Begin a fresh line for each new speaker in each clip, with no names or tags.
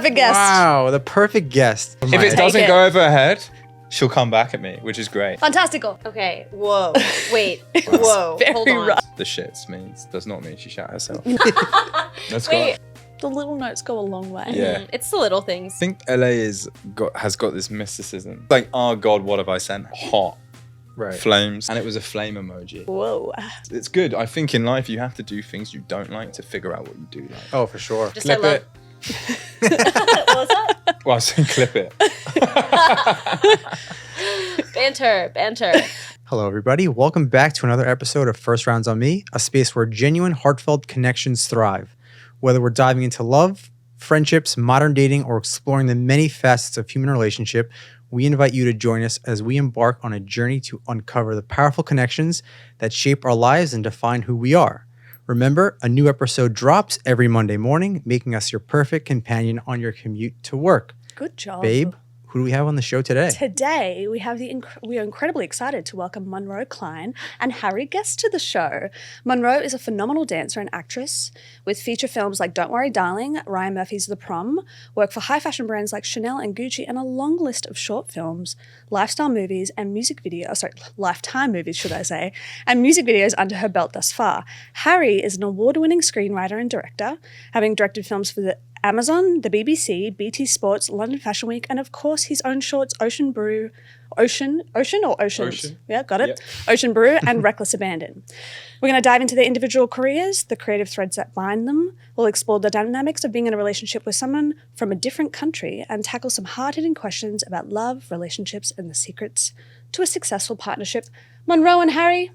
perfect guest.
Wow, the perfect guest.
If it doesn't go over her head, she'll come back at me, which is great.
Fantastical.
Okay. Whoa. Wait. Whoa. Hold on.
rough.
The shits does not mean she shat herself. Let's
Wait.
go.
The little notes go a long way.
Yeah.
It's the little things.
I think LA has got this mysticism. Like, oh God, what have I sent? Hot.
Right.
Flames. And it was a flame emoji.
Whoa.
It's good. I think in life you have to do things you don't like to figure out what you do like.
Oh, for sure.
Just
Clip it.
What was that?
Well, I was saying clip it.
Banter.
Hello, everybody. Welcome back to another episode of First Rounds on Me, a space where genuine, heartfelt connections thrive. Whether we're diving into love, friendships, modern dating, or exploring the many facets of human relationship, we invite you to join us as we embark on a journey to uncover the powerful connections that shape our lives and define who we are. Remember, a new episode drops every Monday morning, making us your perfect companion on your commute to work.
Good job.
Babe, who do we have on the show today?
Today, we have we are incredibly excited to welcome Monroe, Cline, and Harry Guest to the show. Monroe is a phenomenal dancer and actress with feature films like Don't Worry Darling, Ryan Murphy's The Prom, work for high fashion brands like Chanel and Gucci, and a long list of short films, lifestyle movies, and Lifetime movies, should I say, and music videos under her belt thus far. Harry is an award-winning screenwriter and director, having directed films for the Amazon, the BBC, BT Sports, London Fashion Week, and of course his own shorts, Ocean Brew, Oceans? Yeah, got it. Yep. Ocean Brew and Reckless Abandon. We're going to dive into their individual careers, the creative threads that bind them. We'll explore the dynamics of being in a relationship with someone from a different country and tackle some hard-hitting questions about love, relationships, and the secrets to a successful partnership. Monroe and Harry,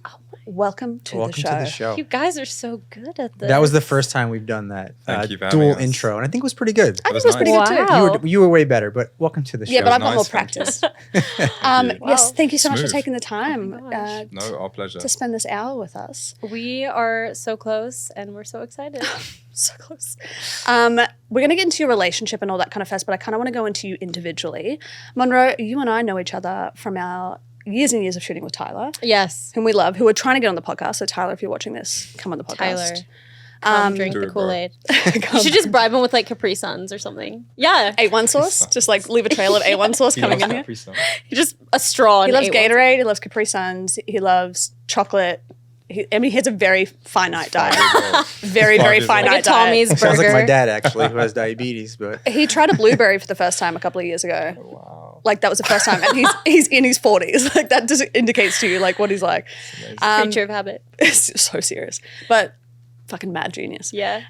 welcome to the show.
You guys are so good at this.
That was the first time we've done that.
Thank you for having
dual
us.
intro, and I think it was pretty good.
I think it was pretty good too.
Wow.
You were way better, but welcome to the show.
Yeah, but I've got
nice,
more
thank you.
practice.
you.
Yes, thank you so much for
Smooth.
taking the time
No, our pleasure.
to spend this hour with us.
We are so close and we're so excited.
So close. We're going to get into your relationship and all that kind of first, but I kind of want to go into you individually. Monroe, you and I know each other from our years and years of shooting with Tyler,
Yes.
whom we love, who we're trying to get on the podcast. So Tyler, if you're watching this, come on the podcast.
Tyler. Come drink
Do
the
it, bro.
Kool-Aid. You should just bribe him with like Capri Suns or something. Yeah.
A1 sauce, just like leave a trail of A1 sauce coming in here.
Just a straw.
He
and
loves
A1.
Gatorade, he loves Capri Suns, he loves chocolate. He has a very finite diet. Very, very finite
Like a
diet.
Tommy's burger.
Sounds like my dad, actually, who has diabetes. But
He tried a blueberry for the first time a couple of years ago.
Wow.
Like that was the first time, and he's in his 40s. Like that just indicates to you like what he's like.
Creature of habit.
It's so serious, but fucking mad genius.
Yeah.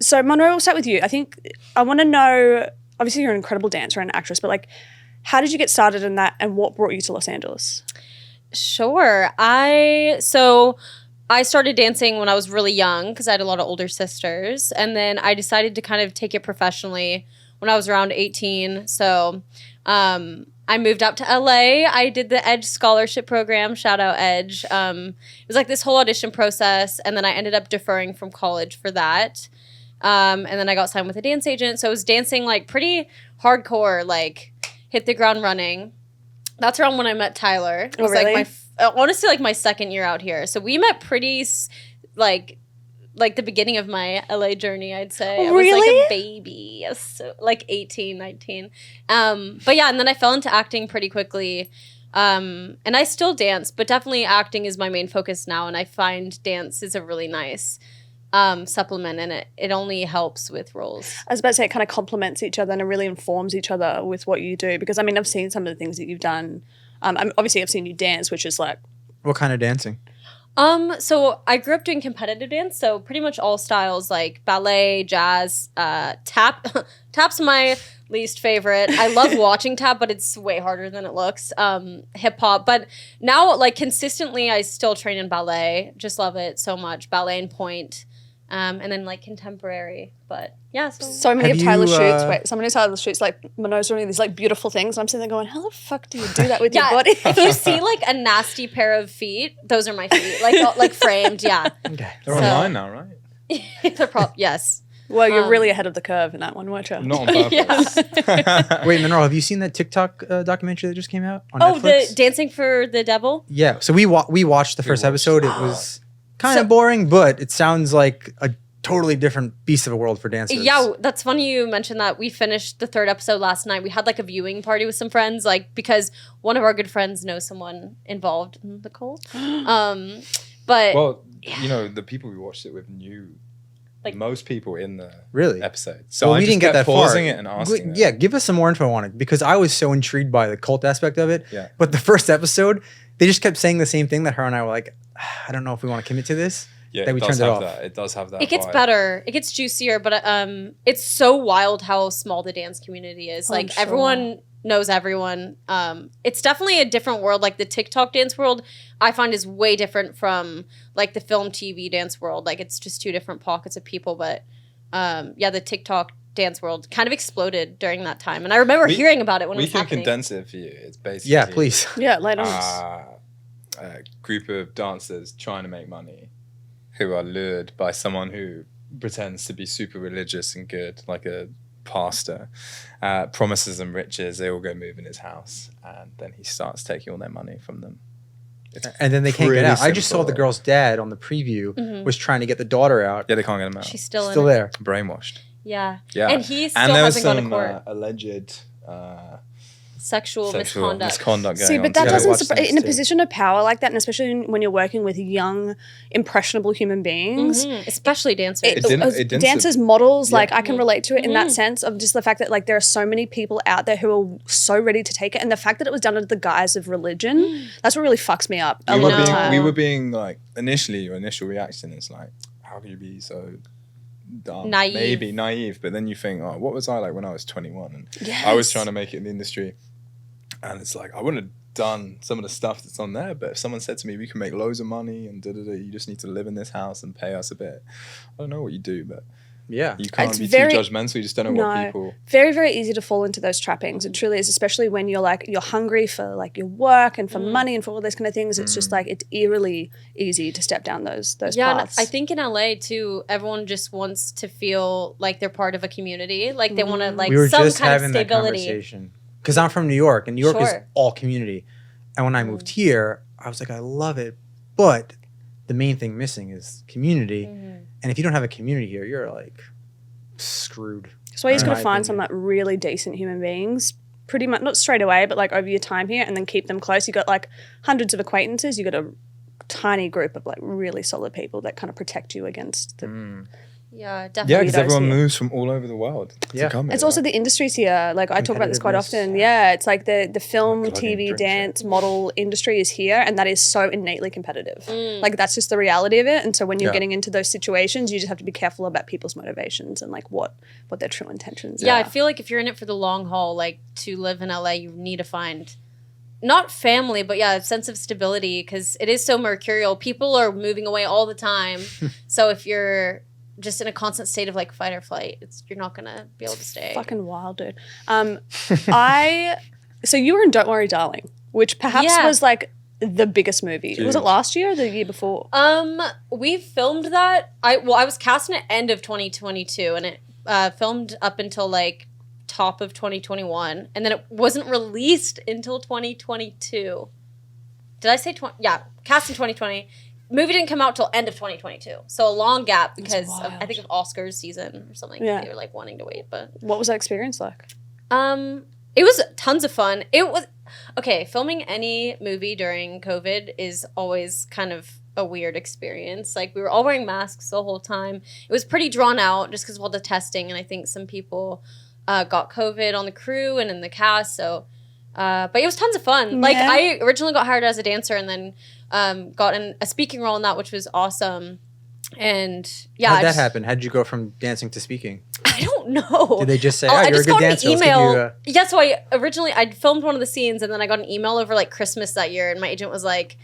So Monroe, we'll start with you. I think I want to know. Obviously, you're an incredible dancer and actress, but like, how did you get started in that, and what brought you to Los Angeles?
Sure. I started dancing when I was really young because I had a lot of older sisters. And then I decided to kind of take it professionally when I was around 18. So I moved out to LA. I did the Edge scholarship program. Shout out Edge. It was like this whole audition process. And then I ended up deferring from college for that. And then I got signed with a dance agent. So I was dancing like pretty hardcore, like hit the ground running. That's around when I met Tyler. It was
really?
like honestly like my second year out here. So we met pretty like the beginning of my LA journey, I'd say. I was like a baby. So like 18, 19. But yeah, and then I fell into acting pretty quickly. And I still dance, but definitely acting is my main focus now. And I find dance is a really nice supplement, and it only helps with roles.
I was about to say it kind of complements each other and it really informs each other with what you do. Because I mean, I've seen some of the things that you've done. Obviously, I've seen you dance, which is like.
what kind of dancing?
So I grew up doing competitive dance, so pretty much all styles like ballet, jazz, tap. Tap's my least favorite. I love watching tap, but it's way harder than it looks. Hip hop, but now like consistently, I still train in ballet. Just love it so much. Ballet and point. And then like contemporary, but yeah.
So many
Have
of Tyler's
you,
shoots. So many of Tyler's shoots, like Monroe's doing these like beautiful things, and I'm sitting there going, "How the fuck do you do that with your body?"
If you see like a nasty pair of feet, those are my feet, like framed. Yeah,
Okay.
They're online now, right?
yes.
Well, you're really ahead of the curve in that one, weren't you?
Not on purpose.
Wait, Monroe, have you seen that TikTok documentary that just came out on
Oh,
Netflix?
the Dancing for the Devil.
Yeah. So we watched the first
watched
episode.
it.
It was kind of boring, but it sounds like a totally different beast of a world for dancers.
Yeah, that's funny you mentioned that. We finished the 3rd episode last night. We had like a viewing party with some friends, like because one of our good friends knows someone involved in the cult. But
Well, you know, the people we watched it with knew
Like-
most people in the
Really?
episode. So
Well,
I
we
just
didn't get
kept
that far.
pausing it and asking them.
Yeah, give us some more info on it because I was so intrigued by the cult aspect of it.
Yeah.
But the first episode, they just kept saying the same thing that her and I were like, I don't know if we want to commit to this.
Yeah,
That
it
we
does
turned it
have
off.
that. It does have that.
it gets
vibe.
better. It gets juicier, but it's so wild how small the dance community is.
Oh, I'm
Like
sure.
everyone knows everyone. It's definitely a different world. Like the TikTok dance world, I find is way different from like the film TV dance world. Like it's just 2 different pockets of people. But yeah, the TikTok dance world kind of exploded during that time, and I remember hearing about it when it
We
was
can
happening.
condense it for you. It's basically
Yeah, please.
Yeah, later on.
a group of dancers trying to make money who are lured by someone who pretends to be super religious and good, like a pastor, promises them riches. They all go move in his house, and then he starts taking all their money from them. It's
And then they can't get
pretty
out. I just saw
simple.
the girl's dad on the preview
Mhm.
was trying to get the daughter out.
Yeah, they can't get him out.
She's still,
Still
in it.
there.
Brainwashed.
Yeah.
Yeah,
And he still
and there was
hasn't gone to
some
court.
alleged
Sexual
sexual
misconduct.
going
See,
on.
but that
So I
doesn't
watched
surprise
those
in a
too.
position of power like that, and especially when you're working with young, impressionable human beings.
Mhm. Especially dancers.
didn't
Dancers, models,
Yeah.
like I can relate to it in that
Mhm.
sense of just the fact that like there are so many people out there who are so ready to take it, and the fact that it was done under the guise of religion, that's what really fucks me up a
we
lot
were
of the
being,
time.
we were being like your initial reaction is like, how could you be so dumb?
Naive.
Maybe naive, but then you think, oh, what was I like when I was 21? And
Yes.
I was trying to make it in the industry, and it's like I wouldn't have done some of the stuff that's on there, but if someone said to me, we can make loads of money and you just need to live in this house and pay us a bit. I don't know what you do, but
Yeah.
you can't
It's
be
very-
too judgmental. You just don't know what
No.
people.
Very, very easy to fall into those trappings. It truly is, especially when you're like you're hungry for like your work and for money and for all those kind of things. It's just like it's eerily easy to step down those
Yeah, and
paths.
I think in LA too, everyone just wants to feel like they're part of a community. Like they want to like
We were
some
just
kind of
having that
stability.
conversation. Because I'm from New York, and New York is
Sure.
all community. And when I moved here, I was like, I love it. But the main thing missing is community. And if you don't have a community here, you're like screwed.
So you just
in
got
my
to find some
opinion.
like really decent human beings, pretty much not straight away, but like over your time here, and then keep them close. You got like hundreds of acquaintances. You got a tiny group of like really solid people that kind of protect you against the.
Yeah, definitely.
Yeah, because
weirdos
everyone
here.
moves from all over the world
Yeah.
to come.
It's
here,
also
right?
the industries here. Like I talk about this quite
Competitiveness.
often. Yeah, it's like the film,
God, I didn't
TV,
drink
dance, model industry is here, and that is so innately competitive. Like that's just the reality of it. And so when you're
Yeah.
getting into those situations, you just have to be careful about people's motivations and like what their true intentions
Yeah,
are.
I feel like if you're in it for the long haul, like to live in LA, you need to find not family, but yeah, a sense of stability because it is so mercurial. People are moving away all the time. So if you're just in a constant state of like fight or flight, you're not gonna be able to stay.
Fucking wild, dude. So you were in Don't Worry, Darling, which perhaps
Yeah.
was like the biggest movie. Was it
Huge.
last year or the year before?
We filmed that. I was casting at end of 2022, and it filmed up until like top of 2021, and then it wasn't released until 2022. Did I say 20? Yeah, cast in 2020. Movie didn't come out till end of 2022, so a long gap because of, I think of Oscars season or something.
Yeah.
They were like wanting to wait, but
What was that experience like?
it was tons of fun. It was okay. Filming any movie during COVID is always kind of a weird experience. Like we were all wearing masks the whole time. It was pretty drawn out just because of all the testing, and I think some people got COVID on the crew and in the cast. So, but it was tons of fun. Like
Yeah.
I originally got hired as a dancer, and then got in a speaking role in that, which was awesome. And yeah,
How'd
I
that
just-
happen? How'd you go from dancing to speaking?
I don't know.
Did they just say,
Oh,
oh,
I
you're a
just
good
got an
dancer, let's give
email.
you a...
Yeah, so I filmed one of the scenes, and then I got an email over like Christmas that year, and my agent was like,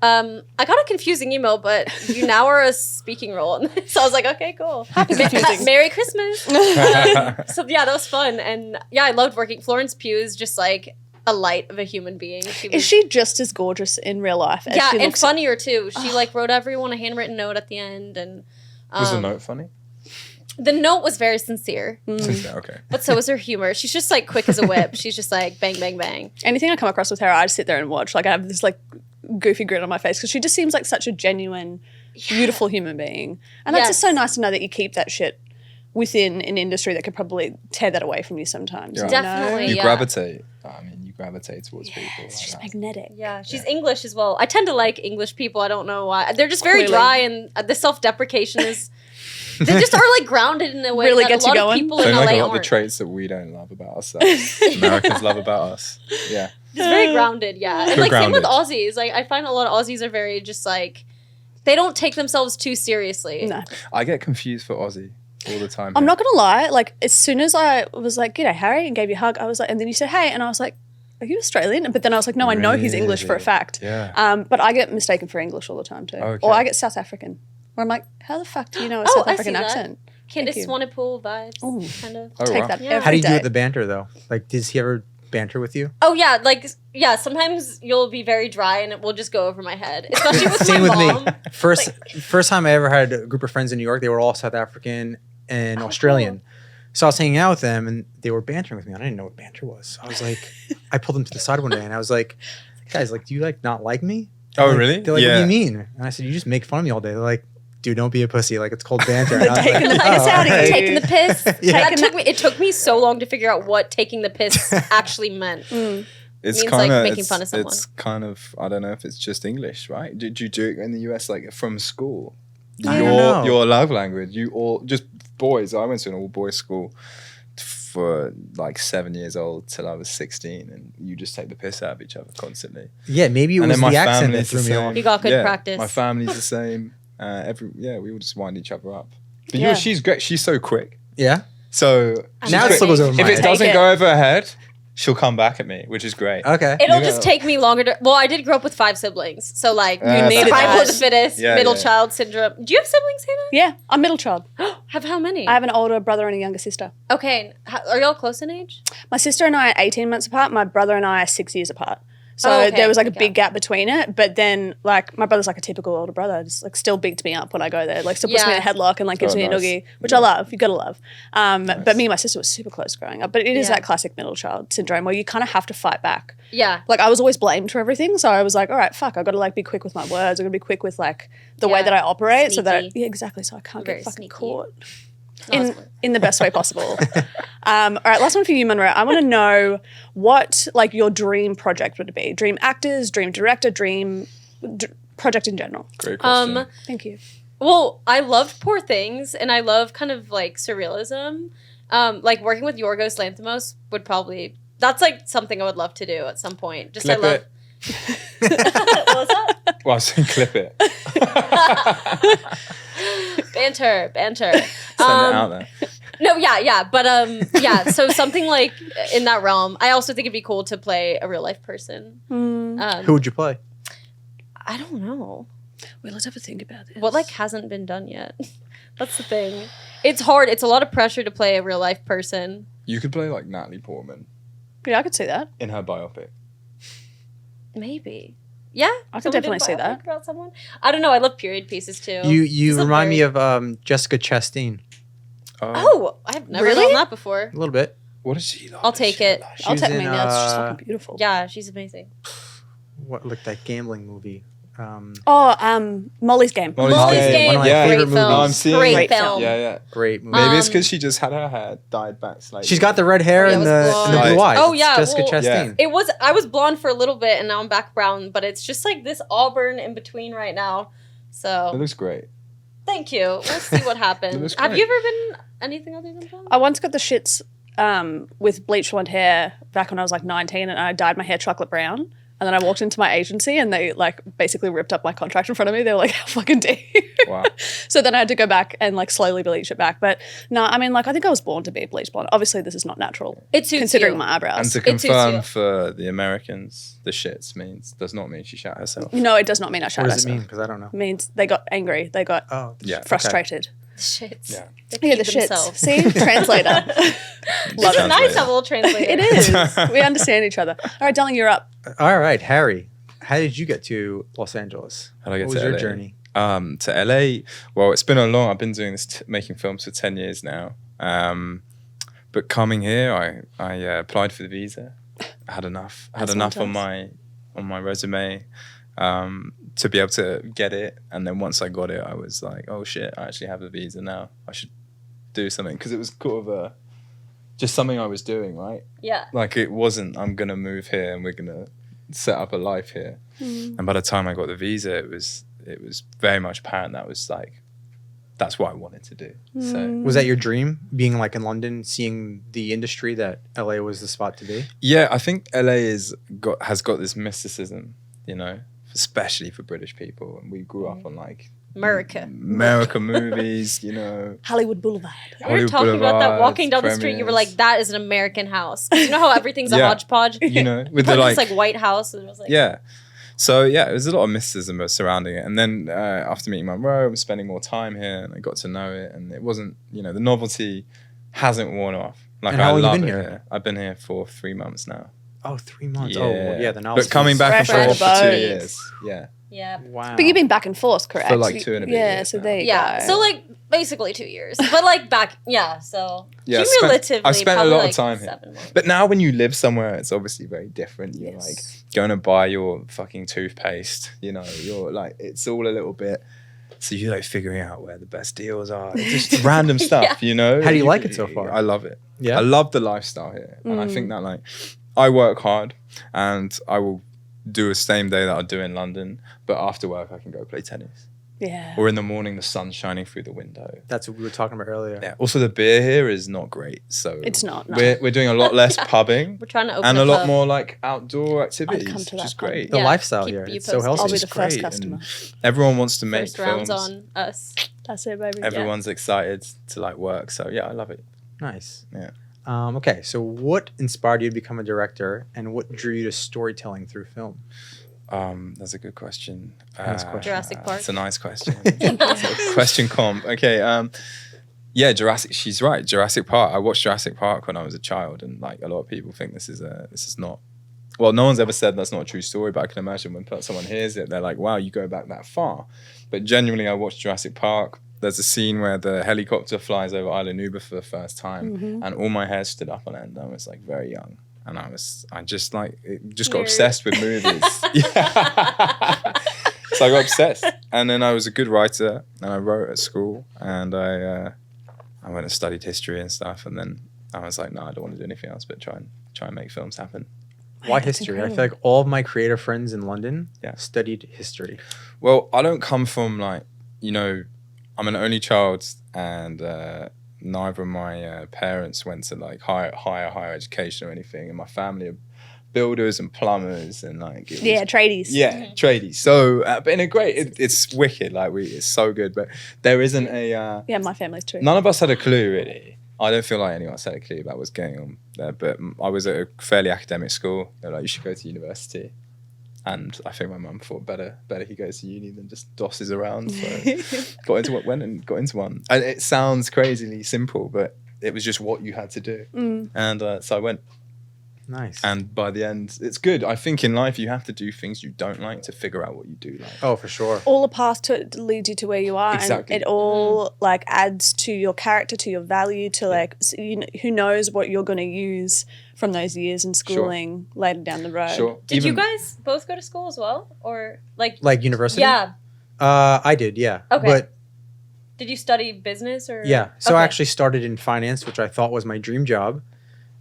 I got a confusing email, but you now are a speaking role. And so I was like, okay, cool.
confusing.
Merry Christmas. So yeah, that was fun. And yeah, I loved working. Florence Pugh is just like a light of a human being.
Is she just as gorgeous in real life as
Yeah,
she
and
looks?
funnier too. She like wrote everyone a handwritten note at the end, and
Was the note funny?
the note was very sincere.
Mm.
Okay.
But so was her humor. She's just like quick as a whip. She's just like bang, bang, bang.
Anything I come across with her, I just sit there and watch. Like I have this like goofy grin on my face because she just seems like such a genuine beautiful human being. And that's just so
Yes.
nice to know that you keep that shit within an industry that could probably tear that away from you sometimes.
Yeah.
you know?
Definitely.
You
Yeah.
gravitate. I mean, you gravitate towards people.
It's
like
just
that.
magnetic.
Yeah, she's English as well. I tend to like English people. I don't know why. They're just very
Clearly.
dry, and the self-deprecation is. They just are like grounded in a way
Really
that
gets
a
you
lot of
going.
people
So
in
like
LA
a lot of the
aren't.
traits that we don't love about ourselves, Americans love about us. Yeah.
It's very grounded, yeah. And
They're
like same with
grounded.
Aussies. Like I find a lot of Aussies are very just like they don't take themselves too seriously.
No.
I get confused for Aussie all the time.
I'm
here.
not going to lie. Like, as soon as I was like, g'day, Harry, and gave you a hug, I was like, and then you said, hey, and I was like, are you Australian? But then I was like, no, I know he's English for a
Really?
fact.
Yeah.
But I get mistaken for English all the time too.
Okay.
Or I get South African. Where I'm like, how the fuck do you know a
Oh,
South
I
African
see that.
accent?
Candace
you.
Swanepoel vibes,
Ooh.
kind of.
Oh,
Take
wow.
that
Yeah.
every
How do you do
day.
with the banter though? Like, does he ever banter with you?
Oh yeah, like yeah. Sometimes you'll be very dry, and it will just go over my head, especially with
Same
my
with
mom.
me. First time I ever had a group of friends in New York, they were all South African and Australian. So I was hanging out with them and they were bantering with me. I didn't know what banter was. So I was like, I pulled them to the side one day and I was like, guys, like, do you like not like me?
Oh,
Like,
really?
They're like, what
Yeah.
do you mean? And I said, you just make fun of me all day. They're like, dude, don't be a pussy. Like, it's called banter. And I was
Taking
like,
the piss out of you.
alright.
Taking the piss.
Yeah.
It took me so long to figure out what taking the piss actually meant.
It's
means,
kind
like,
of
making fun of someone.
It's kind of I don't know if it's just English, right? Did you do it in the US like from school?
I don't know.
Your love language. You all just boys. I went to an all boys school for like 7 years old till I was 16, and you just take the piss out of each other constantly.
Yeah, maybe it
And
was
then my
the accent that
family's
threw
the
me
same.
off.
You got good practice.
My family's the same. We all just wind each other up. But
Yeah.
she's great. She's so quick.
Yeah.
So
Now it
she's
still goes over
if
my
it
head.
doesn't
Take
go over her head, she'll come back at me, which is great.
Okay.
It'll
You
just
know.
take me longer to. Well, I did grow up with 5 siblings, so like
needed
survival
that.
of the fittest,
Yeah,
middle
yeah.
child syndrome. Do you have siblings, Hannah?
Yeah, I'm middle child.
Have how many?
I have an older brother and a younger sister.
Okay, are y'all close in age?
My sister and I are 18 months apart. My brother and I are 6 years apart. So
Oh, okay.
there was like a
Big
big gap between it. But then, like, my brother's like a typical older brother. Just like still bigs me up when I go there. Like, still puts me in a
Yeah.
headlock and like gives
Oh,
me a
nice.
noogie, which
Yeah.
I love. You gotta love. But
Nice.
me and my sister was super close growing up. But it is
Yeah.
that classic middle child syndrome where you kind of have to fight back.
Yeah.
Like, I was always blamed for everything. So I was like, all right, fuck, I gotta like be quick with my words. I gotta be quick with like the way
Yeah.
that I operate. So that,
Sneaky.
yeah, exactly. So I can't
Very
get fucking
sneaky.
caught.
Awesome.
In the best way possible. All right, last one for you, Monroe. I want to know what like your dream project would be. Dream actors, dream director, project in general.
Great question.
Thank you.
Well, I loved Poor Things, and I love kind of like surrealism. Like working with Yorgos Lanthimos would probably that's like something I would love to do at some point. Just
Clip
I love.
it.
What was that?
Well, I was saying clip it.
Banter.
Send it out there.
No, yeah, but yeah. So something like in that realm. I also think it'd be cool to play a real life person.
Who would you play?
I don't know
Well, let's have a think about this.
what like hasn't been done yet. That's the thing. It's hard. It's a lot of pressure to play a real life person.
You could play like Natalie Portman
Yeah, I could see that.
in her biopic.
Maybe. Yeah,
I can
someone did a
definitely see that.
biopic about someone. I don't know. I love period pieces too.
You
She's a
remind me
very-
of Jessica Chastain
Oh, I've never
Really?
done that before.
a little bit.
What is she like?
I'll take it.
She
I'll
was
take me.
in,
Yeah, it's just fucking beautiful.
Yeah, she's amazing.
What like that gambling movie?
Oh, Molly's Game.
Molly's
Molly's
Game.
Game,
One of my
Yeah.
favorite
great
movies.
film.
No, I'm seeing
Great
it.
film.
Yeah.
Great movie.
Maybe it's
Um,
because she just had her hair dyed back slightly.
She's got the red hair
Yeah, it
and
was
the
blonde.
blue eyes.
Oh,
It's
yeah,
Jessica
well-
Chastain.
I was blonde for a little bit and now I'm back brown, but it's just like this auburn in between right now.
It
So
looks great.
thank you. We'll see what
It
happens.
looks
Have
great.
you ever been anything other than blonde?
I once got the shits with bleach blonde hair back when I was like 19, and I dyed my hair chocolate brown. And then I walked into my agency and they like basically ripped up my contract in front of me. They were like, how fucking dare you?
Wow.
So then I had to go back and like slowly bleach it back. But no, I mean, like, I think I was born to be bleach blonde. Obviously, this is not natural.
It suits
Considering
you.
my eyebrows.
And to
It suits you.
confirm for the Americans, the shits does not mean she shat herself.
No, it does not mean I
What
shot
does it
myself.
mean? Because I don't know.
It means they got angry. They got
Oh,
Yeah.
frustrated.
The shits.
Yeah.
They
Yeah, the
pee
shits.
themselves.
See? Translator. Love
It's
it.
nice to have a little translator.
It is. We understand each other. All right, darling, you're up.
All right, Harry. How did you get to Los Angeles?
How did I get
What
to
was your
LA?
journey?
To LA, well, it's been a long. I've been doing this, making films for 10 years now. But coming here, I applied for the visa. I had enough. I had
As
enough
one
on my resume. to be able to get it. And then once I got it, I was like, oh shit, I actually have a visa now. I should do something, because it was sort of just something I was doing, right?
Yeah.
Like it wasn't, I'm gonna move here and we're gonna set up a life here. And by the time I got the visa, it was very much apparent that was like, that's what I wanted to do. So
Was that your dream, being like in London, seeing the industry, that LA was the spot to be?
yeah, I think LA has got this mysticism, you know, especially for British people. And we grew up on like
America
movies, you know.
Hollywood Boulevard.
We were
Hollywood
talking about that
Boulevard,
walking down the street. You were like, that is an American house. 'Cause you know how everything's a
Yeah.
hodgepodge?
You know, with
But
the
this like white house. And it was like,
yeah. So yeah, it was a lot of mysticism surrounding it. And then after meeting Monroe, I'm spending more time here, and I got to know it. And it wasn't, you know, the novelty hasn't worn off. Like,
And how
I
long you
love
been
it
here?
I've been here for 3 months now.
Oh, 3 months. Oh, well, yeah, the novelty.
But coming back and
Fresh
forth
out
for
of
2
boats.
years. Yeah.
yeah.
Wow.
But you've been back and forth, correct?
For like 2 and a bit
Yeah,
years
so
now.
there you
Yeah.
go.
So like basically 2 years. But like back, yeah. So
Yeah,
cumulatively,
I spent a
probably
lot
like
of time here.
7 months.
But now when you live somewhere, it's obviously very different. You're
Yes.
like going to buy your fucking toothpaste, you know, you're like, it's all a little bit. So you're like figuring out where the best deals are. It's just random stuff, you know?
How do you like it so far?
I love it.
Yeah?
I love the lifestyle here. And I think that like, I work hard and I will do a same day that I do in London. But after work, I can go play tennis.
Yeah.
Or in the morning, the sun's shining through the window.
That's what we were talking about earlier.
Yeah. Also, the beer here is not great. So
It's not, no.
We're doing a lot less pubbing.
We're trying to open
And
a
a lot
pub.
more like outdoor activities,
come to
which
that
is
pub.
great.
The
Yeah,
lifestyle
keep
here,
you
it's so
posted.
healthy.
I'll be
It's
the first
great,
customer.
and everyone wants to make
First rounds
films.
on us.
That's it, baby.
Everyone's excited to like work. So yeah, I love it.
Nice.
Yeah.
Okay, so what inspired you to become a director, and what drew you to storytelling through film?
That's a good question.
Nice question.
Jurassic Park.
It's a nice question. It's a question comp. Okay. Yeah, she's right. Jurassic Park. I watched Jurassic Park when I was a child, and like a lot of people think this is not. Well, no one's ever said that's not a true story, but I can imagine when someone hears it, they're like, "Wow, you go back that far." But genuinely, I watched Jurassic Park. There's a scene where the helicopter flies over Isla Nublar for the first time, and all my hair stood up on end. I was like very young, and I just got
Nerd.
obsessed with movies. Yeah. So I got obsessed, and then I was a good writer, and I wrote at school, and I went and studied history and stuff, and then I was like, no, I don't want to do anything else but try and make films happen.
Why
That's
history? I
incredible.
feel like all of my creative friends in London
Yeah.
studied history.
Well, I don't come from like, you know, I'm an only child, and neither of my parents went to like higher education or anything, and my family are builders and plumbers and like it was,
Yeah, tradies.
yeah, tradies. So, but in a great, it's wicked. Like it's so good, but there isn't a.
Yeah, my family's too.
None of us had a clue really. I don't feel like anyone else had a clue about what's going on there. But I was at a fairly academic school. They're like, you should go to university. And I think my mum thought better he goes to uni than just dosses around. So got into one. And it sounds crazily simple, but it was just what you had to do. And so I went.
Nice.
And by the end, it's good. I think in life you have to do things you don't like to figure out what you do like.
Oh, for sure.
All the path to leads you to where you are,
Exactly.
and it all like adds to your character, to your value, to like who knows what you're going to use from those years in schooling later down the road.
Sure.
Did you guys both go to school as well? Or like
University?
Yeah.
I did, yeah.
Okay.
But
Did you study business or
yeah, so I
Okay.
actually started in finance, which I thought was my dream job.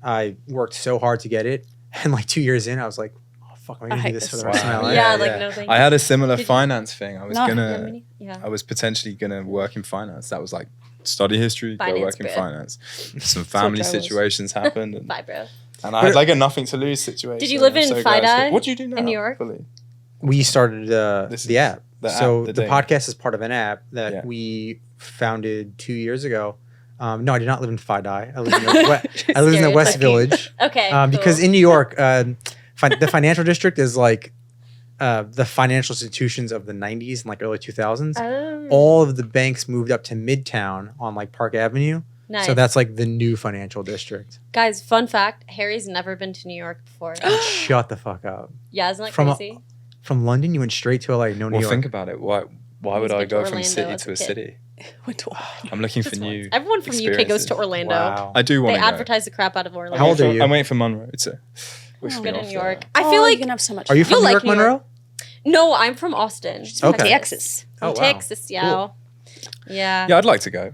I worked so hard to get it, and like 2 years in, I was like, "Oh fuck, I'm
I
gonna do
hate
this for
this
the rest of my
Wow.
life."
Yeah, like, no, thank
I
you.
had a similar
Did you-
finance thing. I was
No.
Yeah.
I was potentially gonna work in finance. That was like study history, go
Finance,
work in
bro.
finance. Some family
what I was.
situations happened, and,
Bye, bro.
and I had like a nothing to lose situation.
Did you live
I'm
in
so glad I
FIDI
escaped. What do you do now?
in New York?
Fully?
We started
This
the
is
app.
the
So
app,
the
the thing.
podcast is part of an app that
Yeah.
we founded 2 years ago. No, I did not live in FIDI. I lived in the West
Stereotyping.
Village.
Okay.
Because
cool.
in New York, the financial district is like the financial institutions of the 90s and like early 2000s.
Oh.
All of the banks moved up to Midtown on like Park Avenue.
Nice.
So that's like the new financial district.
Guys, fun fact, Harry's never been to New York before.
Shut the fuck up.
Yeah, isn't that
From
crazy?
From London, you went straight to LA, no New
Well,
York.
think about it. Why would
He's
I
been to
go from
Orlando
city
as
to
a
a
kid.
city?
Went to
I'm looking for
Just
new.
once. Everyone from the UK goes to
experiences.
Orlando.
Wow.
I do want
They
to go.
advertise the crap out of Orlando.
How old are you?
I'm waiting for Monroe to wish
Oh,
me
Good
off
in New
there.
York. I feel
you're
like
gonna have so much.
Are you
fun.
from
You'll
New
like
York,
New York.
Monroe?
No, I'm from Austin.
She's from
Okay.
Texas.
Oh, wow.
Texas, yeah.
Cool.
Yeah.
Yeah, I'd like to go.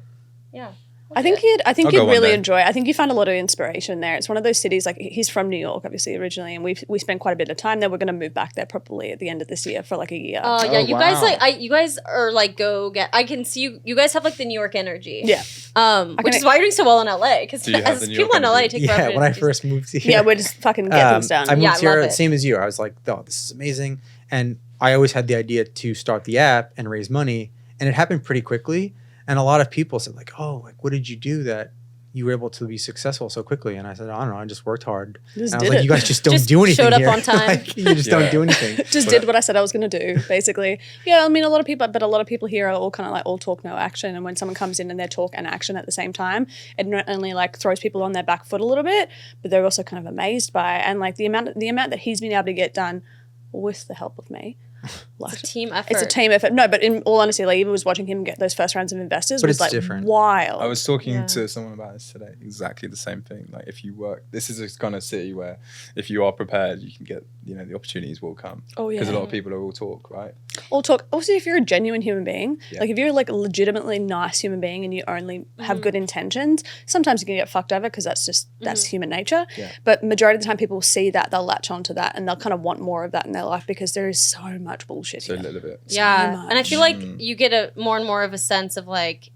Yeah.
I think you'd
I'll go one
really
day.
enjoy it. I think you find a lot of inspiration there. It's one of those cities, like he's from New York, obviously, originally, and we spent quite a bit of time there. We're going to move back there probably at the end of this year for like a year.
Oh yeah,
Oh,
you guys
wow.
you guys are like go get. I can see you. You guys have like the New York energy.
Yeah.
Which is why you're doing so well in LA. Because
Do you have
as
the New
people
York
in LA
energy?
take forever.
Yeah,
to
when I
introduce-
first moved here.
Yeah, we're just fucking get things done.
I moved
Yeah, I
here
love it.
same as you. I was like, oh, this is amazing. And I always had the idea to start the app and raise money. And it happened pretty quickly. And a lot of people said like, oh, like, what did you do that you were able to be successful so quickly? And I said, I don't know. I just worked hard.
Just
And I was
did
like,
it.
you guys just don't
Just
do anything
showed up
here.
on time.
Like, you just
Yeah.
don't do anything.
Just did what I said I was going to do, basically. Yeah, I mean, a lot of people here are all kind of like all talk, no action. And when someone comes in and they're talk and action at the same time, it not only like throws people on their back foot a little bit, but they're also kind of amazed by it. And like the amount that he's been able to get done with the help of me. Like,
It's a team effort.
it's a team effort. No, but in all honesty, like even was watching him get those first rounds of investors
But
was
it's
like
different.
wild.
I was talking
Yeah.
to someone about this today. Exactly the same thing. Like if you work, this is a kind of city where if you are prepared, you can get, the opportunities will come.
Oh, yeah.
Because a lot of people are all talk, right?
all talk. Also, if you're a genuine human being,
Yeah.
like if you're like a legitimately nice human being and you only have good intentions, sometimes you can get fucked over because that's human nature.
Yeah.
But majority of the time, people see that, they'll latch onto that, and they'll kind of want more of that in their life because there is so much bullshit
So a
here.
little bit.
Yeah, and I
much.
feel like you get a more and more of a sense of like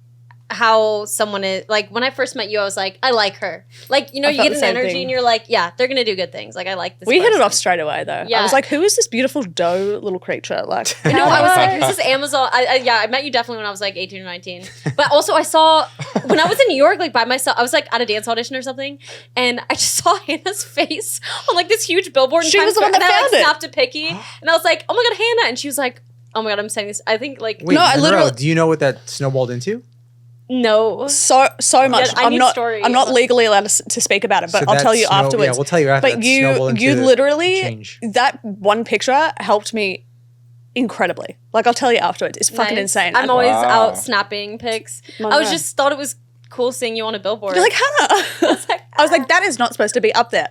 how someone is. Like when I first met you, I was like, I like her. Like you
I
you
felt
get
the
an
same
energy,
thing.
and you're like, yeah, they're gonna do good things. Like I like this.
We hit it
person.
off straight away, though. I
Yeah.
was like, "Who is this beautiful doe little creature?" Like,
No, I was like, who's this Amazon? I met you definitely when I was like 18 or 19. But also I saw, when I was in New York, like by myself, I was like at a dance audition or something, and I just saw Hannah's face on like this huge billboard. in
She
Times
was the one
Square,
that
and I
found
like
it.
snapped a picky, and I was like, oh my God, Hannah. And she was like, oh my God, I'm sending this. I think like,
Wait,
No, I
Monroe,
literally-
do you know what that snowballed into?
no.
so much.
I need stories.
I'm not legally allowed to speak about it, but
So
I'll
that
tell you afterwards.
Yeah, we'll tell you after.
But
that snowballed
you
into
literally
change.
that one picture helped me incredibly. Like I'll tell you afterwards. It's fucking
Nice.
insane.
I'm always
Wow.
out snapping pics. I
Monroe.
was just thought it was cool seeing you on a billboard.
You're like Hannah. I was like, that is not supposed to be up there.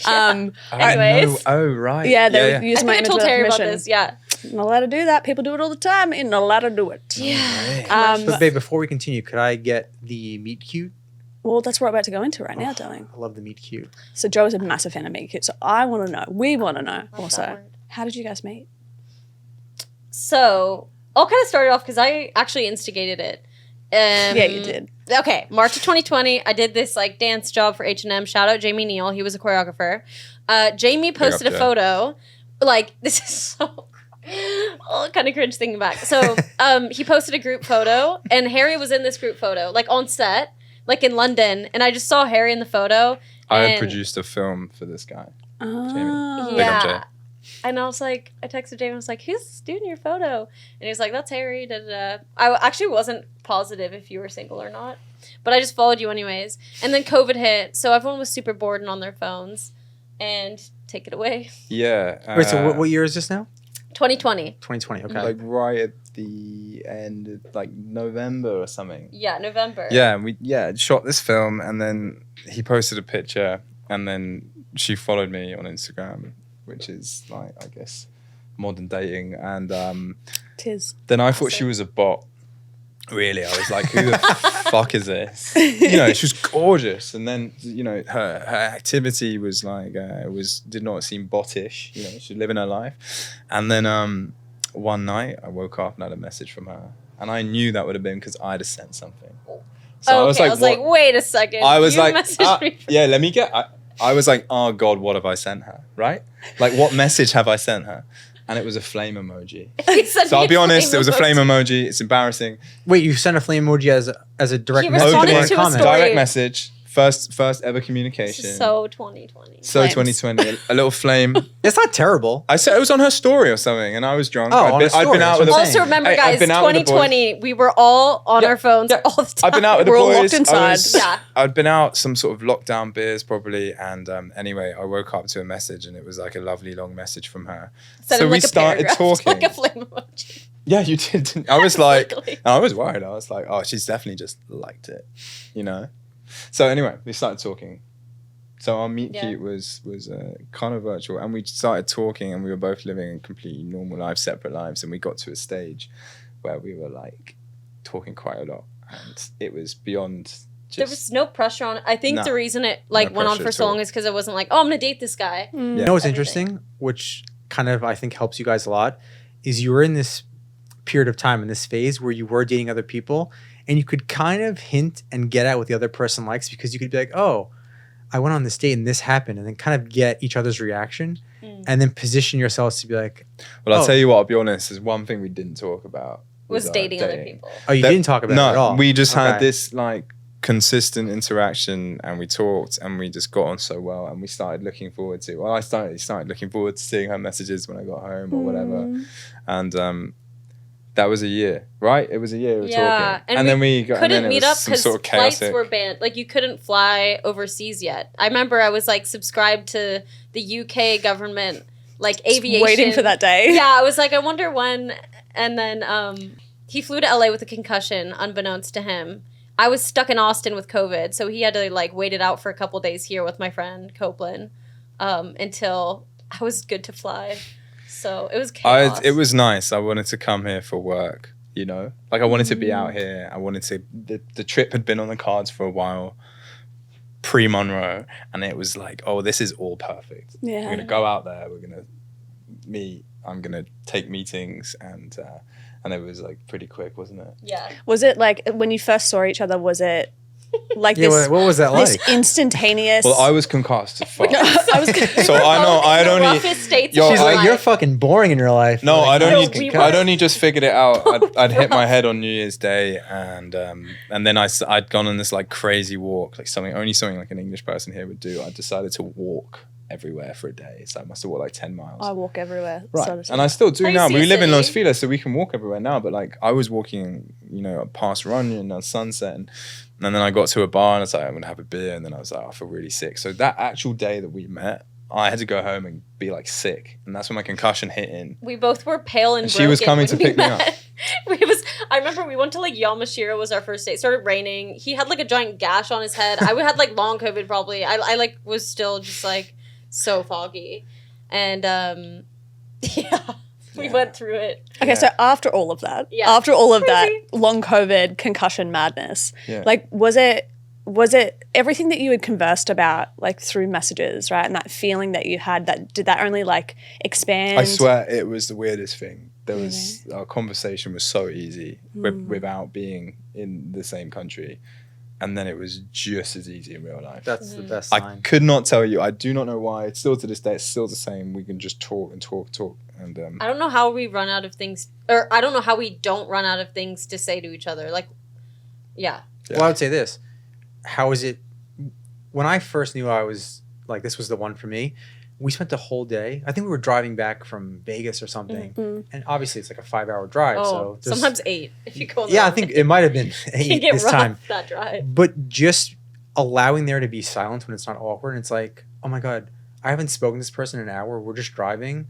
Anyways.
Oh, right.
Yeah, they
yeah.
would use
I
my
think I
image
told
without
Terry about
permission.
this. Yeah.
Not allowed to do that. People do it all the time. You're not allowed to do it.
Yeah.
But babe, before we continue, could I get the meet cute?
Well, that's what we're about to go into right now, darling.
I love the meet cute.
So Joe is a massive fan of meet cute. So I want to know. We want to know
that
also.
word.
How did you guys meet?
So I'll kind of start it off because I actually instigated it.
Yeah, you did.
Okay, March of 2020, I did this like dance job for H&M. Shout out Jamie Neal, he was a choreographer. Jamie posted
up,
a
Jay.
photo. Like this is so kind of cringe thinking back. So he posted a group photo, and Harry was in this group photo, like on set, like in London, and I just saw Harry in the photo.
I had
and-
produced a film for this guy.
Oh.
Big up, Jay.
Yeah. And I was like, I texted Jamie, I was like, who's this dude in your photo? And he was like, that's Harry. Da, da, da. I actually wasn't positive if you were single or not, but I just followed you anyways. And then COVID hit, so everyone was super bored and on their phones. And take it away.
Yeah.
Wait, so what year is this now?
2020.
2020. Okay.
Like right at the end, of, like November or something.
Yeah, November.
Yeah, we shot this film, and then he posted a picture, and then she followed me on Instagram, which is like, I guess, modern dating. And
Tis.
then I thought she was a bot. Really, I was like, who the fuck is this? She was gorgeous, and then her activity was like did not seem bottish. She's living her life. And then one night I woke up and had a message from her, and I knew that would have been because I'd have sent something. So
Okay, I was like,
what-
wait a second.
I was
You
like,
messaged me for-
yeah, let me get. I was like, oh God, what have I sent her? Right? Like, what message have I sent her? And it was a flame emoji.
He sent
So
me
I'll be honest, it was a
emoji.
flame emoji. It's embarrassing.
Wait, you sent a flame emoji as a direct
He
message
responded
or a
to a
comment?
story.
Direct message. First ever
This
communication.
is so 2020.
So
Flames.
2020. A little flame.
It's not terrible.
I said it was on her story or something, and I was drunk.
Oh,
I'd
on
been,
a story,
I'd been out
that's
with
what
the
I'm
Also
saying.
remember,
Hey, I've
guys,
been out with the boys.
2020, we were all on our phones
Yeah.
all the time.
I've been out with the
We're all
boys.
locked inside.
Yeah.
I'd been out some sort of lockdown beers probably, and anyway, I woke up to a message, and it was like a lovely long message from her.
Sent
So
him
we
like a
started
paragraph,
talking.
like a flame emoji.
Yeah, you did. Didn't you? I was like,
Exactly.
I was worried. I was like, oh, she's definitely just liked it, So anyway, we started talking. So our meet
Yeah.
cute was kind of virtual, and we started talking, and we were both living completely normal lives, separate lives, and we got to a stage where we were like talking quite a lot, and it was beyond just.
There was no pressure on it. I think
No.
the reason it like
No
went on
pressure
for
at
so
all.
long is because it wasn't like, oh, I'm gonna date this guy.
You know what's
Everything.
interesting, which kind of I think helps you guys a lot, is you were in this period of time in this phase where you were dating other people, and you could kind of hint and get at what the other person likes, because you could be like, oh, I went on this date and this happened, and then kind of get each other's reaction, and then position yourselves to be like,
Well, I'll
Oh.
tell you what. I'll be honest. There's one thing we didn't talk about.
Was
our
dating other people.
oh, you
That-
didn't talk about it at all.
No, we just had
Okay.
this like consistent interaction, and we talked, and we just got on so well, and we started looking forward to. Well, I started looking forward to seeing her messages when I got home or whatever, and that was a year, right? It was a year we were
Yeah,
talking,
and
then we got, and
couldn't
then it
meet
was
up
some
because
sort of
flights
chaotic.
were banned. Like you couldn't fly overseas yet. I remember I was like subscribed to the UK government like aviation.
Waiting for that day.
Yeah, I was like, I wonder when. And then he flew to LA with a concussion, unbeknownst to him. I was stuck in Austin with COVID, so he had to like wait it out for a couple days here with my friend Copeland until I was good to fly. So it was chaos.
It was nice. I wanted to come here for work, you know? Like I wanted to be out here. I wanted to the trip had been on the cards for a while, pre-Monroe, and it was like, oh, this is all perfect.
Yeah.
We're gonna go out there, we're gonna meet, I'm gonna take meetings, and it was like pretty quick, wasn't it?
Yeah.
Was it like when you first saw each other? Was it like
Yeah,
this?
what was that
This
like?
instantaneous.
Well, I was concussed to fuck.
I was.
So I know I'd
the
only
roughest states
Yo,
of
She's
my
like,
life.
you're fucking boring in your life.
No,
Like,
I'd only just figured it out. I'd hit my head on New Year's Day, and then I'd gone on this like crazy walk, like something like an English person here would do. I decided to walk everywhere for a day, so I must have walked like 10 miles.
I walk everywhere.
Right,
so to speak.
and I still do
Are you
now. We live in Los
seriously?
Feliz, so we can walk everywhere now. But like, I was walking, you know, past Runyon on Sunset, and then I got to a bar, and I was like, I'm gonna have a beer, and then I was like, I feel really sick. So that actual day that we met, I had to go home and be like sick, and that's when my concussion hit in.
We both were pale and
And she was
broken
coming
when
to
we
pick me up.
met. I remember we went to like Yamashiro was our first date. It started raining. He had like a giant gash on his head. I had like long COVID probably. I like was still just like so foggy. And we went through it.
Okay,
Yeah.
so after all of that,
Yeah.
after all of
Crazy.
that long COVID concussion madness,
Yeah.
like was it everything that you had conversed about like through messages, right? And that feeling that you had, that did that only like expand?
I swear it was the weirdest thing. There was our conversation was so easy without being in the same country, and then it was just as easy in real life.
That's the best
I
sign.
could not tell you. I do not know why. It's still to this day. It's still the same. We can just talk and talk, and
I don't know how we run out of things, or I don't know how we don't run out of things to say to each other. Like, yeah.
Well, I would say this. How is it when I first knew I was like this was the one for me? We spent the whole day. I think we were driving back from Vegas or something, and obviously it's like a 5-hour drive.
Oh,
so there's-
sometimes 8 if you go. on the
yeah, I
wrong
think
day.
it might have been
It
8
can get
this
rough,
time.
that drive.
But just allowing there to be silence when it's not awkward, and it's like, oh my god, I haven't spoken to this person in an hour. We're just driving,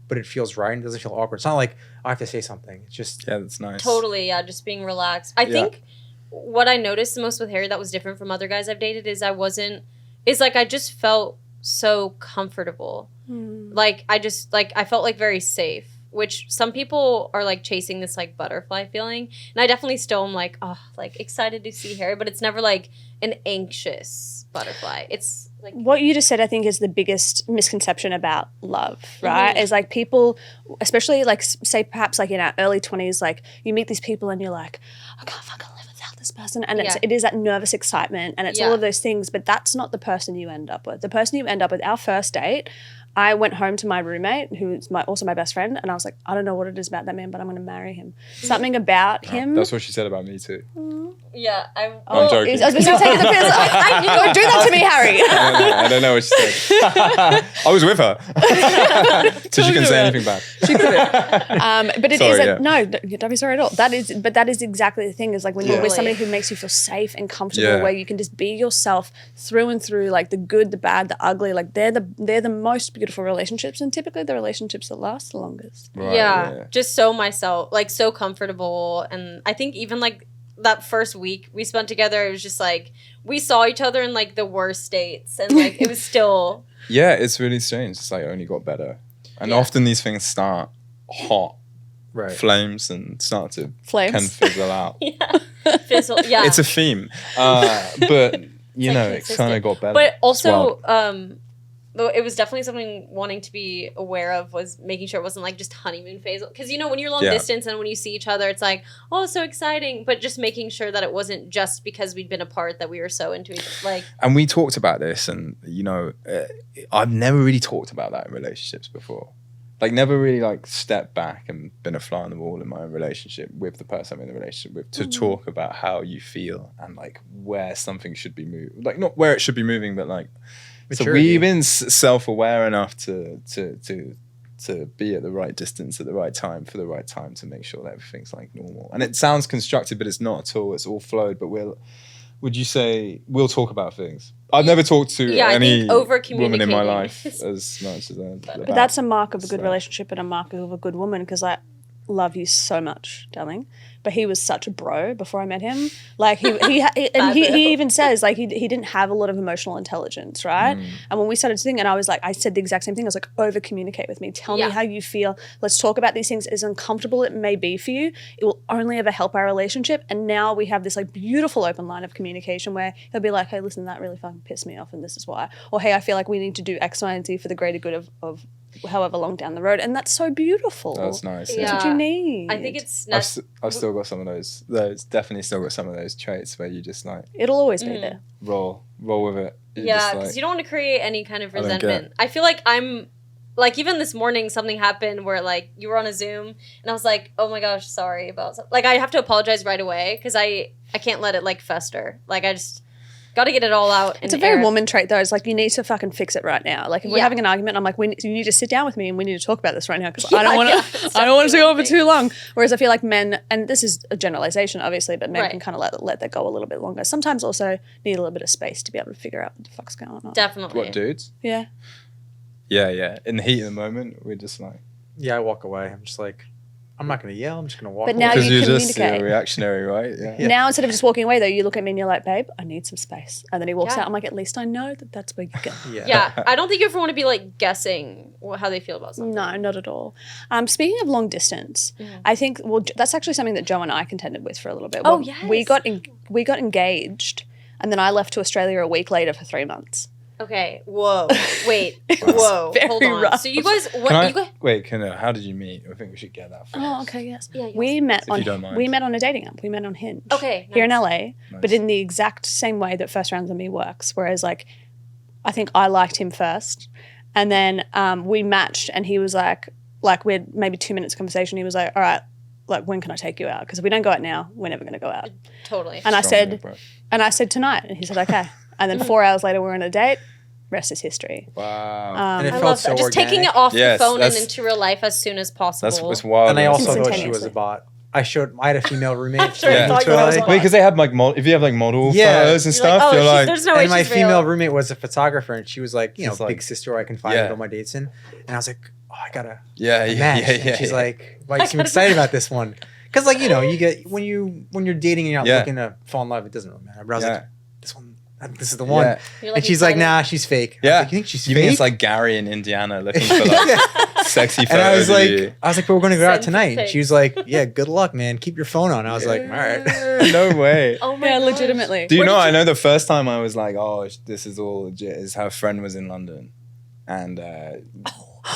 but it feels right and it doesn't feel awkward. It's not like I have to say something. It's just
yeah, that's nice.
Totally, yeah, just being relaxed. I think what I noticed the most with Harry that was different from other guys I've dated is I just felt so comfortable. Like I felt like very safe, which some people are like chasing this like butterfly feeling. And I definitely still am like, oh, like excited to see Harry, but it's never like an anxious butterfly. It's like
What you just said, I think, is the biggest misconception about love, right? Is like people, especially like say perhaps like in our early 20s, like you meet these people and you're like, I can't fucking live without this person. And
Yeah.
it is that nervous excitement and it's all
Yeah.
of those things, but that's not the person you end up with. The person you end up with, our first date, I went home to my roommate, who is also my best friend, and I was like, I don't know what it is about that man, but I'm going to marry him. Something about him.
That's what she said about me too.
yeah,
I'm joking.
I was supposed to take the piss. Don't do that to me, Harry.
I don't know what she said. I was with her, so she couldn't say anything bad.
But it
Sorry,
is
yeah.
no, don't be sorry at all. That is exactly the thing. Is like when you're with
Totally.
somebody who makes you feel safe and comfortable,
Yeah.
where you can just be yourself through and through, like the good, the bad, the ugly. Like they're the most beautiful relationships, and typically the relationships that last the longest.
Right,
yeah, just so myself, like so comfortable. And I think even like that first week we spent together, it was just like we saw each other in like the worst states, and like it was still.
Yeah, it's really strange. It's like only got better, and often these things start hot, flames, and start to kind of fizzle out.
Fizzle. Yeah,
it's a theme, but you know, it kind of got better.
But also, it was definitely something wanting to be aware of, was making sure it wasn't like just honeymoon phase. Because, you know, when you're long distance and when you see each other, it's like, oh, so exciting. But just making sure that it wasn't just because we'd been apart that we were so into each other. Like,
and we talked about this, and, you know, I've never really talked about that in relationships before. Like, never really, like, stepped back and been a fly on the wall in my relationship with the person I'm in a relationship with to talk about how you feel and, like, where something should be moving. Like, not where it should be moving, but, like, maturity. So we've been self-aware enough to be at the right distance at the right time for the right time to make sure that everything's, like, normal. And it sounds constructive, but it's not at all. It's all flowed, but would you say we'll talk about things? I've never talked to any woman in my life as much as that.
But that's a mark of a good relationship and a mark of a good woman, because I love you so much, darling. But he was such a bro before I met him. Like he even says like he didn't have a lot of emotional intelligence, right? And when we started singing, and I said the exact same thing. I was like, over communicate with me. Tell me how you feel. Let's talk about these things. As uncomfortable it may be for you, it will only ever help our relationship. And now we have this like beautiful open line of communication where he'll be like, hey, listen, that really fucking pissed me off, and this is why. Or hey, I feel like we need to do X, Y, and Z for the greater good of however long down the road, and that's so beautiful.
That's nice.
That's what you need.
I think it's
I've still got some of those definitely still got some of those traits where you just like
it'll always be there.
Roll with it.
Because you don't want to create any kind of resentment. I feel like I'm like, even this morning something happened where like you were on a Zoom and I was like, oh my gosh, sorry about something. Like I have to apologize right away because I can't let it like fester. Like I just got to get it all out.
It's a very woman trait, though. It's like, you need to fucking fix it right now. Like, if we're having an argument, I'm like, you need to sit down with me and we need to talk about this right now, because I don't want to go on for too long. Whereas I feel like men, and this is a generalization, obviously, but men can kind of let that go a little bit longer. Sometimes also need a little bit of space to be able to figure out what the fuck's going on.
Definitely.
What, dudes?
Yeah.
Yeah. In the heat of the moment, we're just like...
Yeah, I walk away. I'm just like... I'm not going to yell. I'm just going to walk
but
away.
Now
because
you
you're
communicate.
just reactionary, right? Yeah.
Now, instead of just walking away, though, you look at me and you're like, babe, I need some space. And then he walks out. I'm like, at least I know that that's where you go.
Yeah. I don't think you ever want to be like guessing how they feel about something.
No, not at all. Speaking of long distance, I think, that's actually something that Joe and I contended with for a little bit.
Oh, yes.
We got engaged, and then I left to Australia a week later for 3 months.
Okay. Whoa. Wait. Whoa. Hold on.
Rough.
So you guys,
how did you meet? I think we should get that first.
Oh, okay, yes.
Yeah,
we met on a dating app. We met on Hinge.
Okay.
Here in LA, but in the exact same way that First Rounds on Me works. Whereas, like, I think I liked him first, and then we matched, and he was like we had maybe 2 minutes conversation. He was like, all right, like, when can I take you out? Because if we don't go out now, we're never going to go out.
Totally.
And I said tonight, and he said okay. And then 4 hours later, we're on a date. Rest is history.
Wow.
And it
I
felt
love
so
that. Just
organic.
taking it off the phone and
that's-
into real life as soon as possible.
That's wild.
And I also thought she was
Instantaneously.
a bot. I had a female roommate.
Sure, I thought you were a bot.
Wait, because they have like if you have like model
Yeah.
photos and
You're like,
stuff,
oh,
you're like,
there's no way
And my
she's real.
female roommate was a photographer, and she was like,
She's like-
big sister I confided all my dates in. And I was like, oh, I gotta match. And she's like, why you seem excited about this one? Because like, you get when you're dating and you're not looking to fall in love, it doesn't really matter. But I was like, this is the one.
Yeah.
You're, like,
And she's like,
excited.
nah, she's fake. I was like, you think she's
You
fake?
mean it's like Gary in Indiana looking for like sexy photos
And I was
of
like,
you?
but we're going to go out
Send
tonight.
pics.
She was like, yeah, good luck, man. Keep your phone on. I was like, all right.
No way.
Oh my
Yeah,
gosh.
legitimately.
Do you know? I know the first time I was like, "Oh, this is all legit." Is her friend was in London, and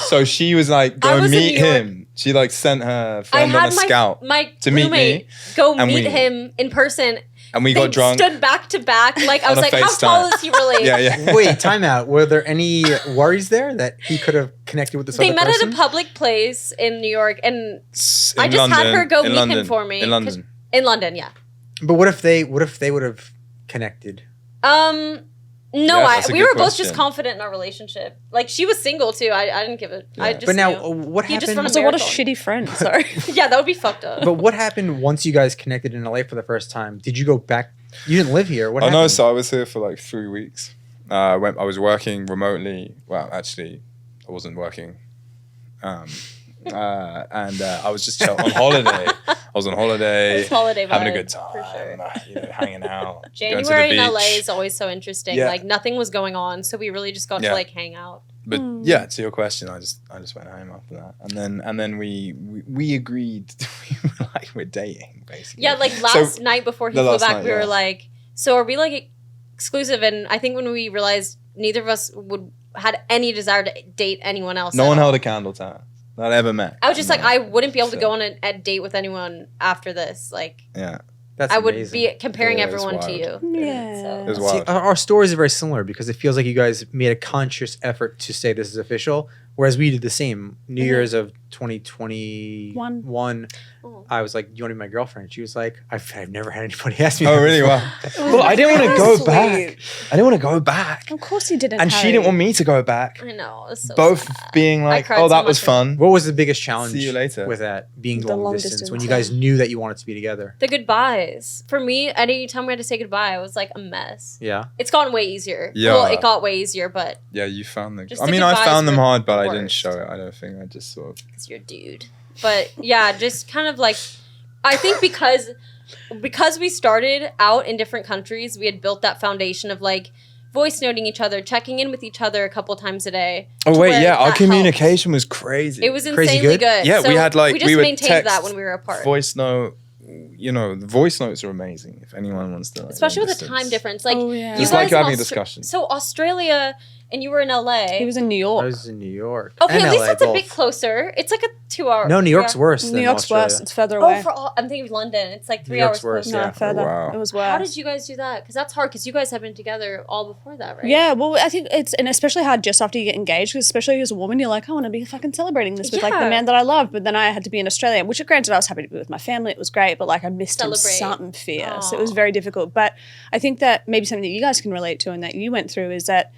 so she was like, "Go
was in
meet
New York.
him." She like sent her
I
friend on
had
a scout,
my
to meet
roommate
me,
go
and
meet
we-
him in person.
and we
They
got drunk.
stood back to back. Like, I
On
was
a
like, how
FaceTime.
tall is he really?
Yeah.
Wait, time out. Were there any worries there that he could have connected with this
They
other
met
person?
at a public place in New York, and
S-
I
in
just had
London-
her go
in
meet
London,
him for me.
in London.
In London, yeah.
But what if they would have connected?
No,
Yeah, that's a
we
good
were both
question.
just confident in our relationship. Like, she was single too. I didn't give it. I just
But now,
knew.
what
He just
happened?
run
So what a
marathon.
shitty friend. Sorry.
Yeah, that would be fucked up.
But what happened once you guys connected in LA for the first time? Did you go back? You didn't live here. What
Oh
happened?
no! So I was here for like 3 weeks. I was working remotely. Well, actually, I wasn't working. And I was just on holiday. I was on holiday,
It's holiday
having a
vibe,
good
for
time,
sure.
hanging out. going to the
January in LA
beach.
is always so interesting.
Yeah.
Like nothing was going on, so we really just got to like hang out.
But yeah, to your question, I just went home after that, and then we agreed we're dating basically.
Yeah, like last night before he flew back, we were like, so are we like exclusive? And I think when we realized neither of us had any desire to date anyone else.
No one held a candle to her that I ever met.
I was just like, I wouldn't be able to go on a date with anyone after this. Like,
yeah.
That's
I would
amazing.
be comparing
Yeah, it was
everyone to
wild.
you.
Yeah.
So.
It was
See,
wild.
our stories are very similar because it feels like you guys made a conscious effort to say this is official, whereas we did the same. New Year's of 2021,
Oh.
I was like, "Do you want to be my girlfriend?" She was like, "I've never had anybody ask me."
Oh
that
really?
before."
Wow. Well, I didn't want to go
Sweet.
back. I didn't want to go back,
Of course you didn't.
and she
Harry.
didn't want me to go back.
I know. It was so
Both
sad.
being like,
cried
"Oh,
so
that was
much.
fun."
What was the biggest challenge
See you later.
with that being
The
long,
long
distance when
distance.
you guys knew that you wanted to be together?
The goodbyes. For me, any time we had to say goodbye, it was like a mess.
Yeah.
It's gotten way easier.
Yeah.
Well, it got way easier, but
Yeah, you found them.
Just
I
the
mean, I
goodbyes
found them
were
hard, but
the
I didn't
worst.
show it. I don't think I just sort of.
because you're a dude. But yeah, just kind of like, I think because we started out in different countries, we had built that foundation of like voice noting each other, checking in with each other a couple times a day.
Oh
to
wait,
where
yeah, our
that
communication was crazy.
helped. It was
Crazy
insanely
good?
good.
Yeah, we
So
had, like,
we just
we would
maintained that
text
when we were apart.
voice note. You know, the voice notes are amazing. If anyone wants to, like,
Especially
long
with the
distance.
time difference. Like,
Oh, yeah.
you
Just
guys
like you're
in
having a discussion.
So Australia, and you were in LA.
He was in New
I
York.
was in New York.
Okay,
and
at least
LA,
that's a
both.
bit closer. It's like a 2 hour.
No, New York's
yeah.
worse than
New York's
Australia.
worse. It's further away.
I'm thinking of London. It's like 3
New York's
hours
worse,
closer.
No,
yeah.
further.
Wow.
It was worse.
How did you guys do that? Because that's hard. Because you guys have been together all before that, right?
Yeah, well, I think it's and especially hard just after you get engaged, because especially as a woman, you're like, I want to be fucking celebrating this with like the
Yeah.
man that I love. But then I had to be in Australia, which granted I was happy to be with my family. It was great, but like I missed him
Celebrate.
something fierce. It
Aw.
was very difficult. But I think that maybe something that you guys can relate to and that you went through is that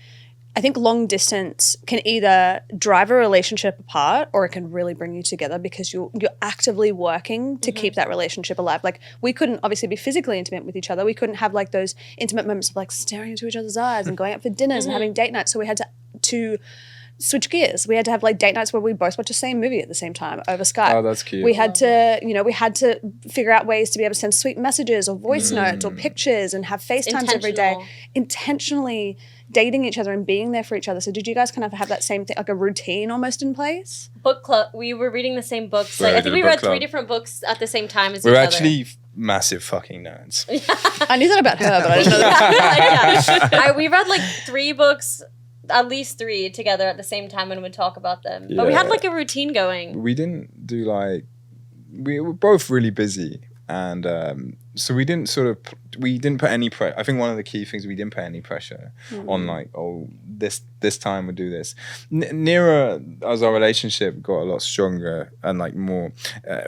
I think long distance can either drive a relationship apart or it can really bring you together because you're actively working to keep that relationship alive. Like we couldn't obviously be physically intimate with each other. We couldn't have like those intimate moments of like staring into each other's eyes and going out for dinners and having date nights. So we had to switch gears. We had to have like date nights where we both watch the same movie at the same time over Skype.
Oh, that's cute.
We had to, we had to figure out ways to be able to send sweet messages or voice notes or pictures and have FaceTimes every day. Intentionally dating each other and being there for each other. So did you guys kind of have that same thing, like a routine almost in place?
Book club. We were reading the same books.
Right,
Like, I
we
think
did a
we read
book club.
3 different books at the same time as
We're
each other.
actually massive fucking nerds.
I knew that about her, but I didn't know that.
Yeah. We read like 3 books, at least 3 together at the same time and would talk about them. But we had
Yeah.
like a routine going.
We didn't do like we were both really busy, and so we didn't put any pressure. I think one of the key things, we didn't put any pressure on like, oh, this time we'll do this. Nearer as our relationship got a lot stronger and like more,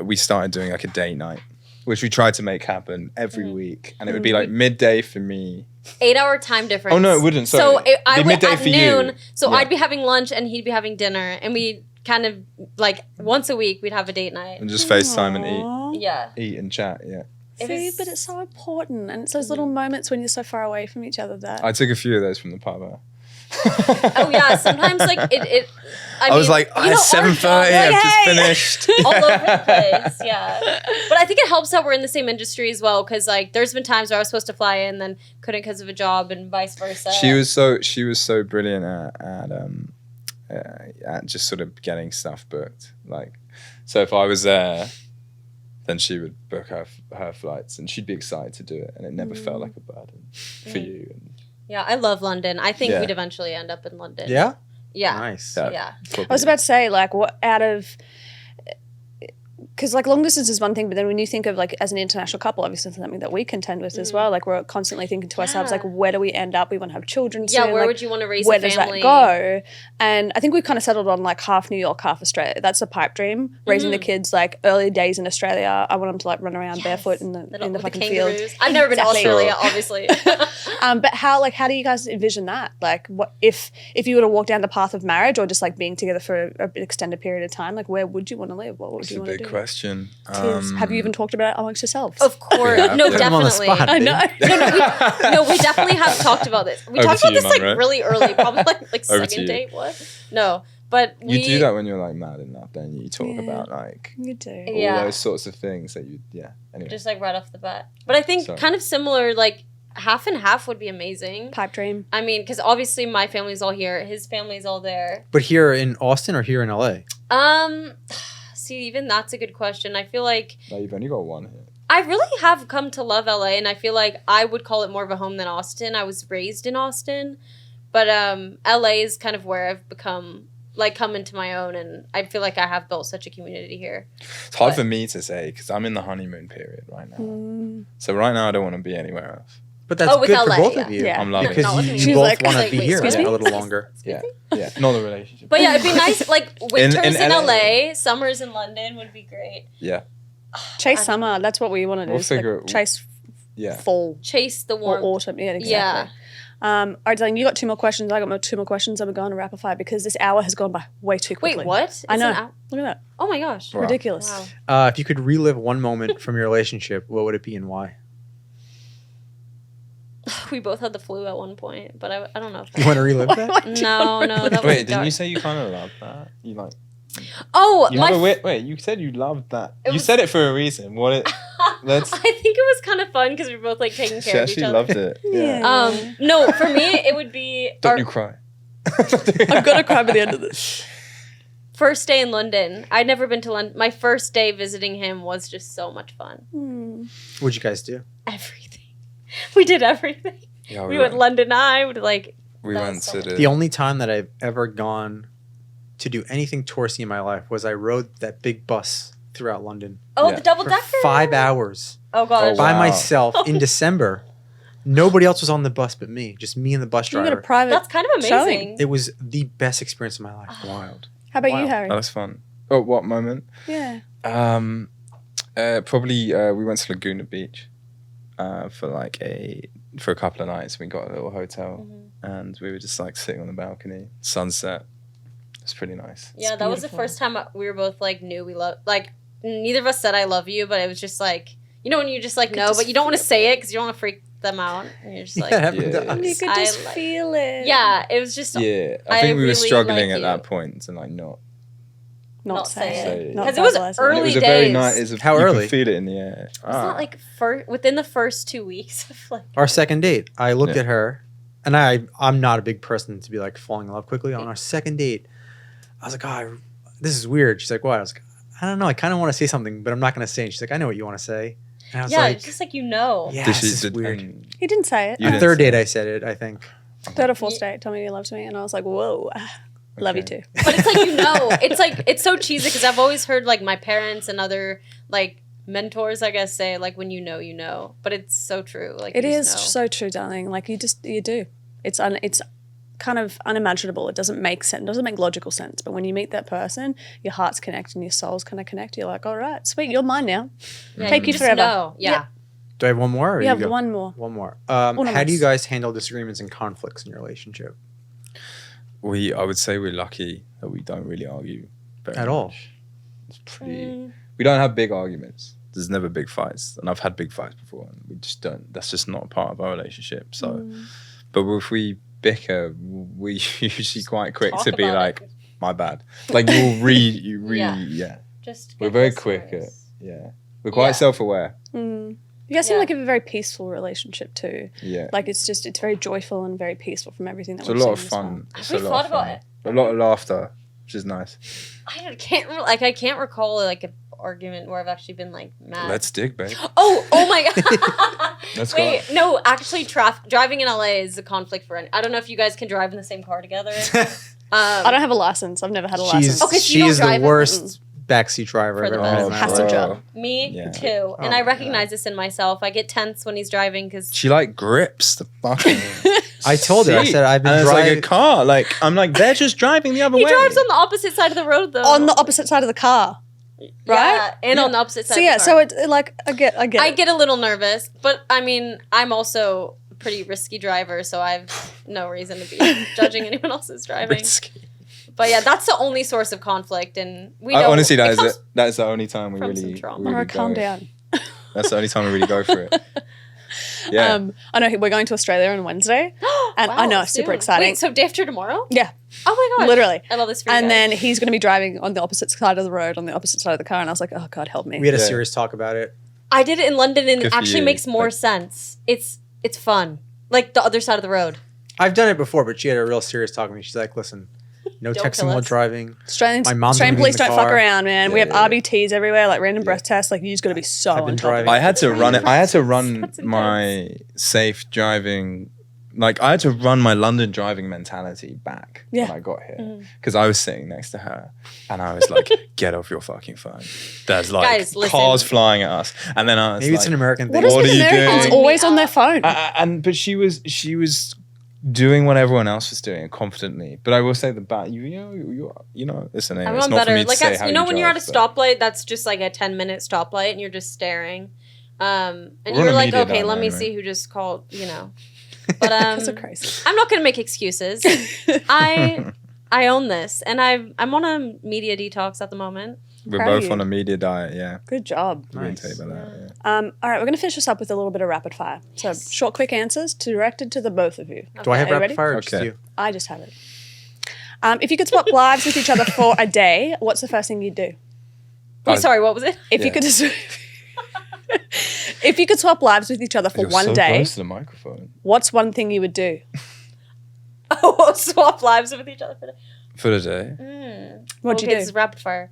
we started doing like a date night, which we tried to make happen every week, and it would be like midday for me.
8-hour time difference.
Oh no, it wouldn't.
So
Sorry.
I
It'd
would
be midday
at
for
noon.
you.
So
Yeah.
I'd be having lunch and he'd be having dinner, and we kind of like once a week we'd have a date night.
And just FaceTime and
Aw.
Yeah.
eat and chat. Yeah.
It
See,
was-
but it's so important. And it's those little moments when you're so far away from each other that...
I took a few of those from the pub.
Oh yeah. Sometimes like it.
I was like,
you know,
it's
our
7:30.
job,
I've
like,
just
hey!
finished.
all over the place. Yeah, but I think it helps that we're in the same industry as well, because like there's been times where I was supposed to fly in, then couldn't because of a job, and vice versa.
She was so brilliant at just sort of getting stuff booked. Like, so if I was there, then she would book her flights, and she'd be excited to do it, and it never felt like a burden for you. And
Yeah, I love London. I think
Yeah.
we'd eventually end up in London.
Yeah?
Yeah.
Nice.
Yeah.
I was about to say, like, what out of... Because, like, long distance is one thing, but then when you think of, like, as an international couple, obviously it's something that we contend with as well. Like, we're constantly thinking to ourselves, like, where do we end up? We want to have children soon.
Yeah, where
like,
would you want to raise
where
a
does
family?
that go? And I think we've kind of settled on, like, half New York, half Australia. That's a pipe dream. Raising the kids, like, early days in Australia, I want them to, like, run around barefoot in the
With
fucking
kangaroos.
field.
I've never been to
Exactly.
Australia, obviously.
But how do you guys envision that? Like, what if you were to walk down the path of marriage or just, like, being together for an extended period of time? Like, where would you want to live? What would
It's
you
a
want to do?
big question.
Have you even talked about it amongst yourselves?
Of course.
Yeah,
No,
put
him on the
definitely.
spot.
I know.
No, we definitely have talked about this. We
Over
talked
to
about
you,
this like
Monroe.
really early, probably like
Over to
second
you.
date. What? No, But
You do that when you're like mad enough, don't you? You talk
Yeah.
about like
You do.
all
Yeah.
those sorts of things that anyway.
just like right off the bat. But I think
Sorry.
kind of similar, like half and half would be amazing.
Pipe dream.
I mean, because obviously my family's all here, his family's all there.
But here in Austin or here in LA?
See, even that's a good question. I feel like
No, you've only got one here.
I really have come to love LA, and I feel like I would call it more of a home than Austin. I was raised in Austin, but LA is kind of where I've become like come into my own, and I feel like I have built such a community here.
It's hard
But-
for me to say because I'm in the honeymoon period right now.
Mm.
So right now I don't want to be anywhere else.
But that's
Oh, with
good
LA,
for both
yeah.
of you.
Yeah.
I'm loving
Because
Not with
you,
me.
you
She's
both
like-
want
Like,
to be
wait,
here
excuse
a
me?
little longer.
Yeah, yeah, not the relationship.
But yeah, it'd be nice. Like winters in,
LA.
LA, summers in London would be great.
Yeah,
Chase
I-
summer. That's what we want to do.
We'll
is, like,
figure it-
chase
yeah.
fall
Chase the
or
warmth.
autumn. Yeah, exactly.
Yeah.
All right, Dylan, you got 2 more questions. I got 2 more questions. And we're going to rapid fire because this hour has gone by way too quickly.
Wait, what?
I
It's
know.
an hour?
Look at that.
Oh my gosh.
Wow.
Ridiculous.
Wow.
If you could relive one moment from your relationship, what would it be and why?
We both had the flu at one point, but I don't know. If
You want to relive that?
No, that was
Wait, didn't
dark.
you say you kind of loved that? You like?
Oh,
You
my.
have a wait. You said you loved that.
It
You
was-
said it for a reason. What it? Let's.
I think it was kind of fun because we were both like taking
She
care of each
actually
other.
loved it. Yeah.
No, for me it would be
Don't
our
you cry.
I'm going to cry by the end of this.
first day in London. I'd never been to London. My first day visiting him was just so much fun.
Hmm.
What'd you guys do?
Everything. We did everything.
Yeah,
We went London Eye. We like.
We
that
went
was so
to
much
The only time that I've ever gone to do anything touristy in my life was I rode that big bus throughout London
Oh,
Yeah.
the double
for
decker.
5 hours
Oh gosh.
by
Wow.
myself in December. Nobody else was on the bus but me, just me and the bus
You got a
driver.
private.
That's kind of
showing.
amazing.
It was the best experience of my life.
Wild.
How about
Wow.
you, Harry?
That was fun. Oh, what moment?
Yeah.
Probably we went to Laguna Beach for a couple of nights. We got a little hotel
Mhm.
and we were just like sitting on the balcony, sunset. It's pretty nice.
Yeah, that was the
beautiful.
first time we were both like knew we love. Like neither of us said I love you, but it was just like when you just like
could
know,
just
but you don't want to
feel
say it because you don't want to freak them out. And you're just like,
Yeah, it happened to
Yeah.
us.
You could
I
just
like-
feel it.
yeah, it was just
Yeah,
I
I think we were
really
struggling
like
at that
you.
point to like not.
Not
say
say
it.
it. Not
because it was
verbalize it.
And
early
it was a very
days.
nice.
How
you
early?
could feel it in the air.
It's not like within the first 2 weeks of like.
Our second date, I looked
Yeah.
at her, and I'm not a big person to be like falling in love quickly. On our second date, I was like, oh, this is weird. She's like, what? I was like, I don't know. I kind of want to say something, but I'm not going to say it. She's like, I know what you want to say. And I was
Yeah,
like,
it's just like yeah.
yeah,
Did
this
she-
is
did-
weird.
He didn't say it.
You
A
didn't
third
say
date,
it.
I said it, I think.
Third or fourth date, told me he loved me, and I was like, whoa, love you
Okay.
too.
But it's like it's like it's so cheesy because I've always heard like my parents and other like mentors, I guess, say like when you know, but it's so true. Like
It
you
is
just know.
so true, darling. Like you do. It's kind of unimaginable. It doesn't make sense. It doesn't make logical sense. But when you meet that person, your hearts connect and your souls kind of connect. You're like, all right, sweet, you're mine now.
Yeah,
Take you
just
forever.
know. Yeah.
Do I have one more? Or
We
you
have
go?
one more.
One more.
One
How do you
more.
guys handle disagreements and conflicts in your relationship?
I would say we're lucky that we don't really argue very
At
much.
all.
It's pretty. We don't have big arguments. There's never big fights, and I've had big fights before, and we just don't. That's just not a part of our relationship. So,
Mm.
but if we bicker, we usually quite quick
Talk
to be
about
like,
it.
"My bad." Like you read,
Yeah.
yeah.
Just
We're
good
very quick
listeners.
Yeah, we're quite
Yeah.
self-aware.
Mm. You guys seem
Yeah.
like you have a very peaceful relationship too.
Yeah,
Like it's very joyful and very peaceful from everything that
it's a
we've
lot
seen
of
as well.
fun.
Have
It's
we
a lot
thought
of
about
fun.
it?
A lot of laughter, which is nice.
I can't recall like an argument where I've actually been like mad.
Let's dig, babe.
Oh my god.
Let's
Wait,
go.
no, actually driving in LA is a conflict for I don't know if you guys can drive in the same car together.
I don't have a license. I've never had a license.
Okay, so
she
you don't
is the
drive it?
worst backseat driver
For
I've
the
ever met in
best.
my life.
Passenger.
Me
Yeah.
too. And
Oh
I
my
recognize this in myself. I get tense when he's driving because
She like grips the fucking.
I told her, I said, I've been
and it's like
driving.
a car. Like I'm like they're just driving the other
he
way.
drives on the opposite side of the road though.
On the opposite side of the car. right?
Yeah, and on the opposite side.
So
of
yeah,
the
so
car.
it like I get
I
it.
get a little nervous, but I mean, I'm also a pretty risky driver, so I've no reason to be judging anyone else's driving.
Risky.
But yeah, that's the only source of conflict, and we
I,
know
honestly,
it
that is
comes-
it. That is the only time we
from some
really.
trauma.
really
Monroe, calm
go.
down.
That's the only time we really go for it. Yeah.
I know we're going to Australia on Wednesday. And I know, super
soon.
exciting.
Wait, so day after tomorrow?
Yeah,
Oh my gosh.
literally.
I love this for you
And
guys.
then he's going to be driving on the opposite side of the road, on the opposite side of the car. And I was like, oh, God, help me.
We had a
Yeah.
serious talk about it.
I did it in London and
Good
it
for
actually
you.
makes more
Like-
sense. It's fun. Like the other side of the road.
I've done it before, but she had a real serious talk with me. She's like, listen, no
Don't
texting
kill
while
us.
driving.
Australian,
My mom's
Australian
gonna be in
police
the
don't fuck
car.
around, man. we
Yeah,
have
yeah.
RBTs everywhere, like random breath tests. Like, you just got to be so
I've
on
been
top of
driving.
it.
I had to run it. I had to run
That's intense.
my safe driving. Like I had to run my London driving mentality back
Yeah.
when I got here because I was sitting next to her and I was like, "Get off your fucking phone." There's like
Guys, listen.
cars flying at us, and then I was
Maybe
like,
it's an American
What
thing.
is
What
with
are you
Americans
doing?
always on their phone?
But she was doing what everyone else was doing confidently. But I will say you know, listen, anyway, it's
I'm
not
better.
for me to
Like
say
that's,
how
you know when you're at
drive,
a
but-
stoplight, that's just like a 10-minute stoplight and you're just staring. And
We're
you're
on a
like,
media
okay,
diet
let me
anyway.
see who just called, you know. But
That's so crazy.
I'm not gonna make excuses. I own this, and I'm on a media detox at the moment.
We're
Proud of
both
you.
on a media diet, yeah.
Good job.
We didn't
Nice.
tell you about that. Yeah.
All right, we're going to finish this up with a little bit of rapid fire. So,
Yes.
short, quick answers directed to the both of you.
Do I have
Are you
rapid
ready?
fire or just
Okay.
you?
I just have it. If you could swap lives with each other for a day, what's the first thing you'd do?
Wait, sorry, what was it?
If you
Yeah.
could, if you could swap lives with each other for
You're
one
so
day,
close to the microphone.
what's one thing you would do?
Oh, swap lives with each other for the
For the day.
What'd
okay,
you
This
do?
is rapid fire.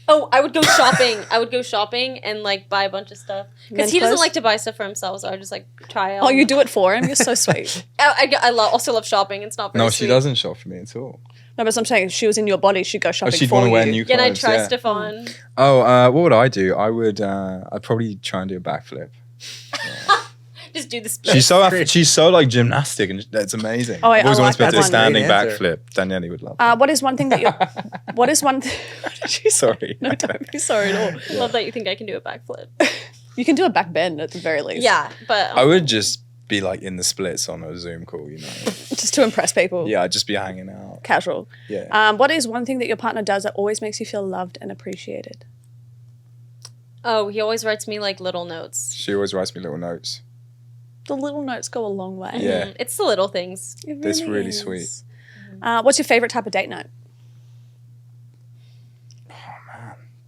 Oh, I would go shopping. I would go shopping and like buy a bunch of stuff because
Men's
he doesn't
clothes?
like to buy stuff for himself. So I would just like try out.
Oh, you do it for him. You're so sweet.
Also love shopping. It's not very
No,
sweet.
she doesn't shop for me at all.
No, but I'm saying if she was in your body, she'd go shopping
she'd
for
want to
you.
wear new
Can I
clothes.
try
Yeah.
stuff on?
Oh, what would I do? I'd probably try and do a backflip.
Just do the split.
She's so like gymnastic and it's amazing.
Oh, wait,
I've always
I
wanted to
like
be able to
that
do a
one.
standing
Great answer.
backflip. Danielle would love that.
What is one thing that you're... what is one...
Sorry.
No, don't be sorry at all.
I love that you think I can do a backflip.
You can do a back bend at the very least.
Yeah, but
I would just be like in the splits on a Zoom call, you know.
Just to impress people.
Yeah, I'd just be hanging out.
Casual.
Yeah.
What is one thing that your partner does that always makes you feel loved and appreciated?
oh, he always writes me like little notes.
She always writes me little notes.
The little notes go a long way.
Yeah.
It's the little things.
It
That's really
is.
sweet.
What's your favorite type of date night?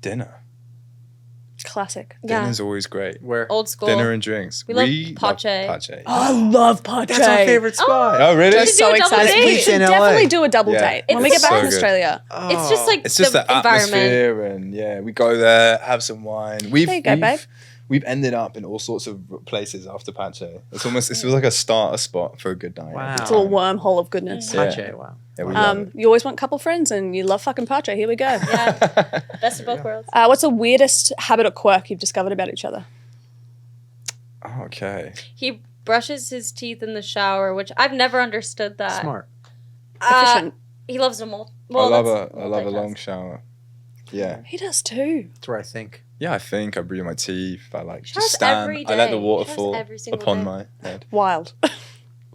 Dinner.
Classic.
Yeah,
Dinner's always great.
Where?
old school.
Dinner and drinks.
We love
love
pache.
pache.
Oh, I love pache.
That's our favorite spot.
Oh, really?
We're
Should
so
do a double
excited.
date.
We should
In LA.
definitely do a double
Yeah.
date when
It's
we get back
so
from
good.
Australia.
It's just like
It's just the
environment.
atmosphere, and yeah, we go there, have some wine.
There you go, babe.
We've ended up in all sorts of places after Pache. It feels like a starter spot for a good night.
Wow.
It's a little wormhole of goodness.
Yeah.
Pache, wow.
Yeah, we love it.
You always want couple friends and you love fucking pache. Here we go.
Yeah, best of both worlds.
What's the weirdest habit or quirk you've discovered about each other?
Okay.
He brushes his teeth in the shower, which I've never understood that.
Smart.
Efficient.
He loves them all.
I love
that's
a long
multitask.
shower. Yeah.
He does too.
That's where I think.
Yeah, I think I brush my teeth. I like
Showers
just stand.
every
I let the
day.
water
Showers
fall
every single
upon
day.
my head.
Wild.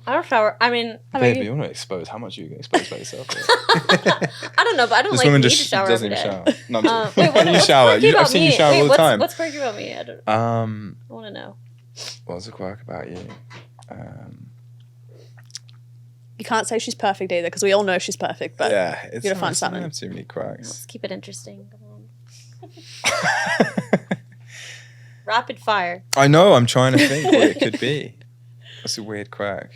I don't shower. I mean,
Baby, you want to expose how much you get exposed by yourself.
I don't know, but I don't
This
like
woman
need to
just
shower
doesn't
every
even
day.
shower. No, I'm joking.
Wait,
When you
what's
shower,
quirky
I've
about
seen you
me?
shower
Wait,
all the time.
What's quirky about me? I want to know.
What's the quirk about you?
You can't say she's perfect either because we all know she's perfect. But
Yeah, it's
gotta find
I
something.
don't have too many quirks.
Let's keep it interesting. Come on. Rapid fire.
I know. I'm trying to think what it could be. What's a weird quirk?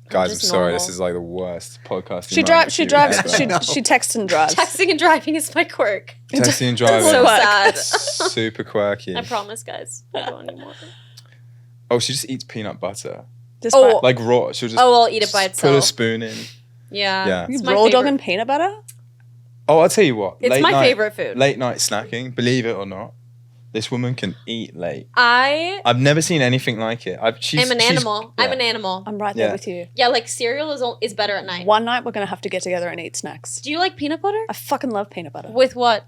Guys, I'm
just
sorry.
normal.
This is like the worst podcast.
she drives. She drives. She texts and drives.
Texting and driving is my quirk.
Texting and driving.
So
quirk.
sad.
Super quirky.
I promise, guys. I don't anymore.
Oh, she just eats peanut butter.
Just
Oh.
Like raw. She'll just
Oh, I'll eat it by
put a
itself.
spoon in.
Yeah.
Yeah.
you
It's my
raw dog
favorite.
and peanut butter.
Oh, I'll tell you what.
It's my favorite food.
Late night snacking, believe it or not, this woman can eat late.
I
I've never seen anything like it.
am an animal. I'm an animal.
I'm right there
Yeah.
with you.
Yeah, like cereal is better at night.
One night we're gonna have to get together and eat snacks.
Do you like peanut butter?
I fucking love peanut butter.
With what?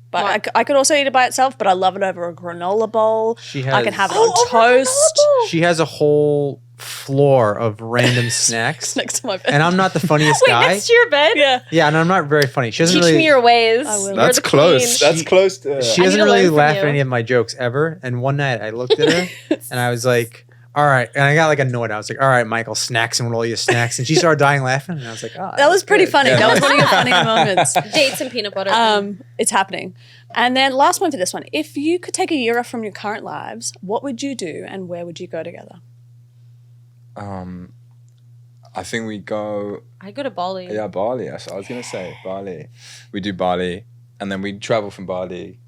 But
What?
I could also eat it by itself, but I love it over a granola bowl.
She has.
I can have it
Oh,
on toast.
She has a whole floor of random snacks,
Next to my bed.
and I'm not the funniest
Wait,
guy.
next to your bed?
yeah.
Yeah, and I'm not very funny. She doesn't
Teach
really.
me your ways.
I will.
You're
That's
the
close.
queen.
That's close to.
She
I
doesn't
need to
really
learn from
laugh
you.
at any of my jokes ever. And one night I looked at her and I was like, all right. And I got like annoyed. I was like, all right, Michael, snacks and with all your snacks. And she started dying laughing. And I was like, oh.
That was pretty
good.
funny.
Yeah.
That was one of your funny moments.
Dates and peanut butter.
It's happening. And then last one for this one. If you could take a year off from your current lives, what would you do and where would you go together?
I think we go.
I go to Bali.
Yeah, Bali. That's what I was gonna say. Bali. We do Bali, and then we travel from Bali.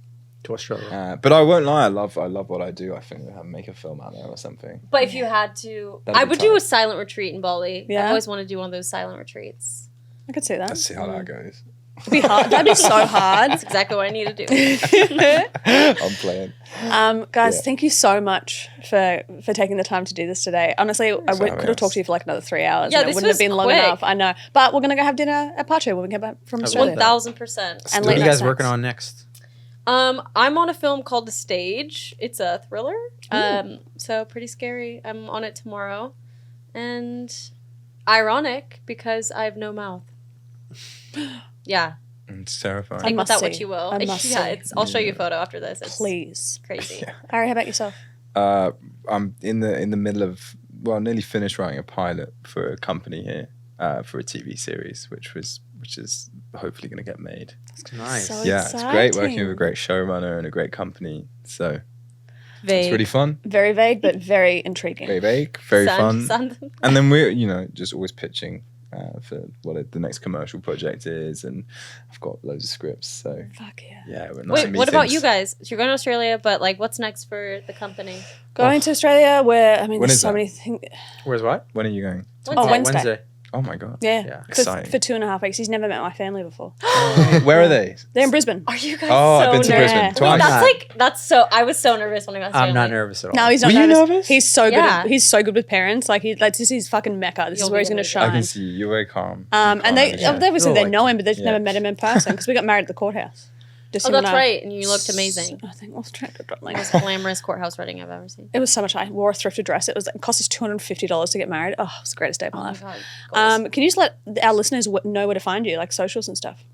To Australia.
But I won't lie. I love what I do. I think we'll make a film out there or something.
But if you had to,
That'd
I
be
would do
tight.
a silent retreat in Bali.
Yeah?
I always want to do one of those silent retreats.
I could see that.
Let's see how that goes.
It'd be hard. That'd be so hard.
That's exactly what I need to do.
I'm playing.
Guys,
Yeah.
thank you so much for taking the time to do this today. Honestly, I
for having
could have
us.
talked to you for like another 3 hours.
Yeah,
and it
this
wouldn't have
was
been long
quick.
enough. I know. But we're going to go have dinner at Pacho when we get back from
love
Australia.
that.
1000%.
And
What
late
are you
night
guys
snacks.
working on next?
I'm on a film called The Stage. It's a thriller. So pretty scary. I'm on it tomorrow. And ironic because I have no mouth. Yeah.
It's terrifying.
I
Take with
must
that what
see.
you will.
I must
Yeah,
see.
I'll show you a photo after this. It's
Please.
crazy.
Harry, how about yourself?
I'm in the middle of nearly finished writing a pilot for a company here for a TV series, which is hopefully going to get made.
Nice.
So
Yeah, it's great working
exciting.
with a great showrunner and a great company. So
Vague.
it's really fun.
Very vague, but very intriguing.
Very vague, very fun.
Sand.
And then we're just always pitching for what the next commercial project is, and I've got loads of scripts. So
Fuck yeah.
yeah, we're nice
Wait, what about you guys? So you're going to Australia, but like, what's next for the company?
Going to Australia where,
When
there's
is
so
that?
many things.
Where's what?
When are you going?
Oh, Wednesday.
Oh my god.
Yeah.
Yeah.
For
Exciting.
2.5 weeks. He's never met my family before.
Where are they?
They're in Brisbane.
Are you guys
Oh,
so
I've been to
nervous?
Brisbane
Wait,
twice.
That's so. I was so nervous when I got to
I'm not
Australia.
nervous at all.
No, he's not
Were you
nervous.
nervous?
He's so good.
Yeah.
He's so good with parents. Like this is his fucking mecca. This
You'll
is where
be
he's going to
amazing.
I
shine.
can see you. You're very calm.
And they
Yeah.
obviously they
Like,
know him, but they've
yeah.
never met him in person because we got married at the courthouse. Just
Oh,
him
that's
and I.
right. And you looked amazing.
I think Australia. Like,
Most glamorous courthouse wedding I've ever seen.
it was so much. I wore a thrifted dress. It cost us $250 to get married. Oh, it was the greatest day of my
Oh my
life.
god. Goals.
Can you just let our listeners know where to find you, like socials and stuff?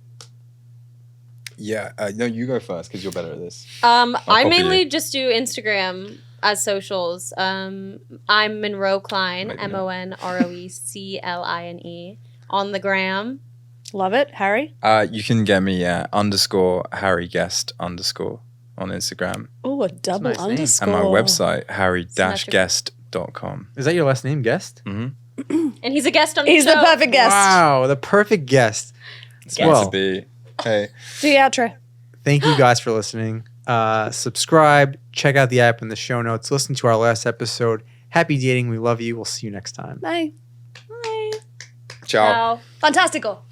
Yeah. No, you go first because you're better at this.
I
copy
mainly
you.
just do Instagram as socials. I'm Monroe Cline,
Maybe not.
MONROECLINE on the gram.
Love it, Harry.
You can get me _Harry Guest _ on Instagram,
Oh, a double
nice name.
underscore.
and my website
Symmetrical.
harry-guest.com.
Is that your last name, Guest?
And he's a guest on
He's
the
the
show.
perfect guest.
Wow, the perfect guest.
It's meant
Well,
to be. Hey.
Do your outro.
thank you guys for listening. Subscribe, check out the app in the show notes, listen to our last episode. Happy dating. We love you. We'll see you next time.
Bye.
Bye.
Ciao.
Ciao.
Fantastical.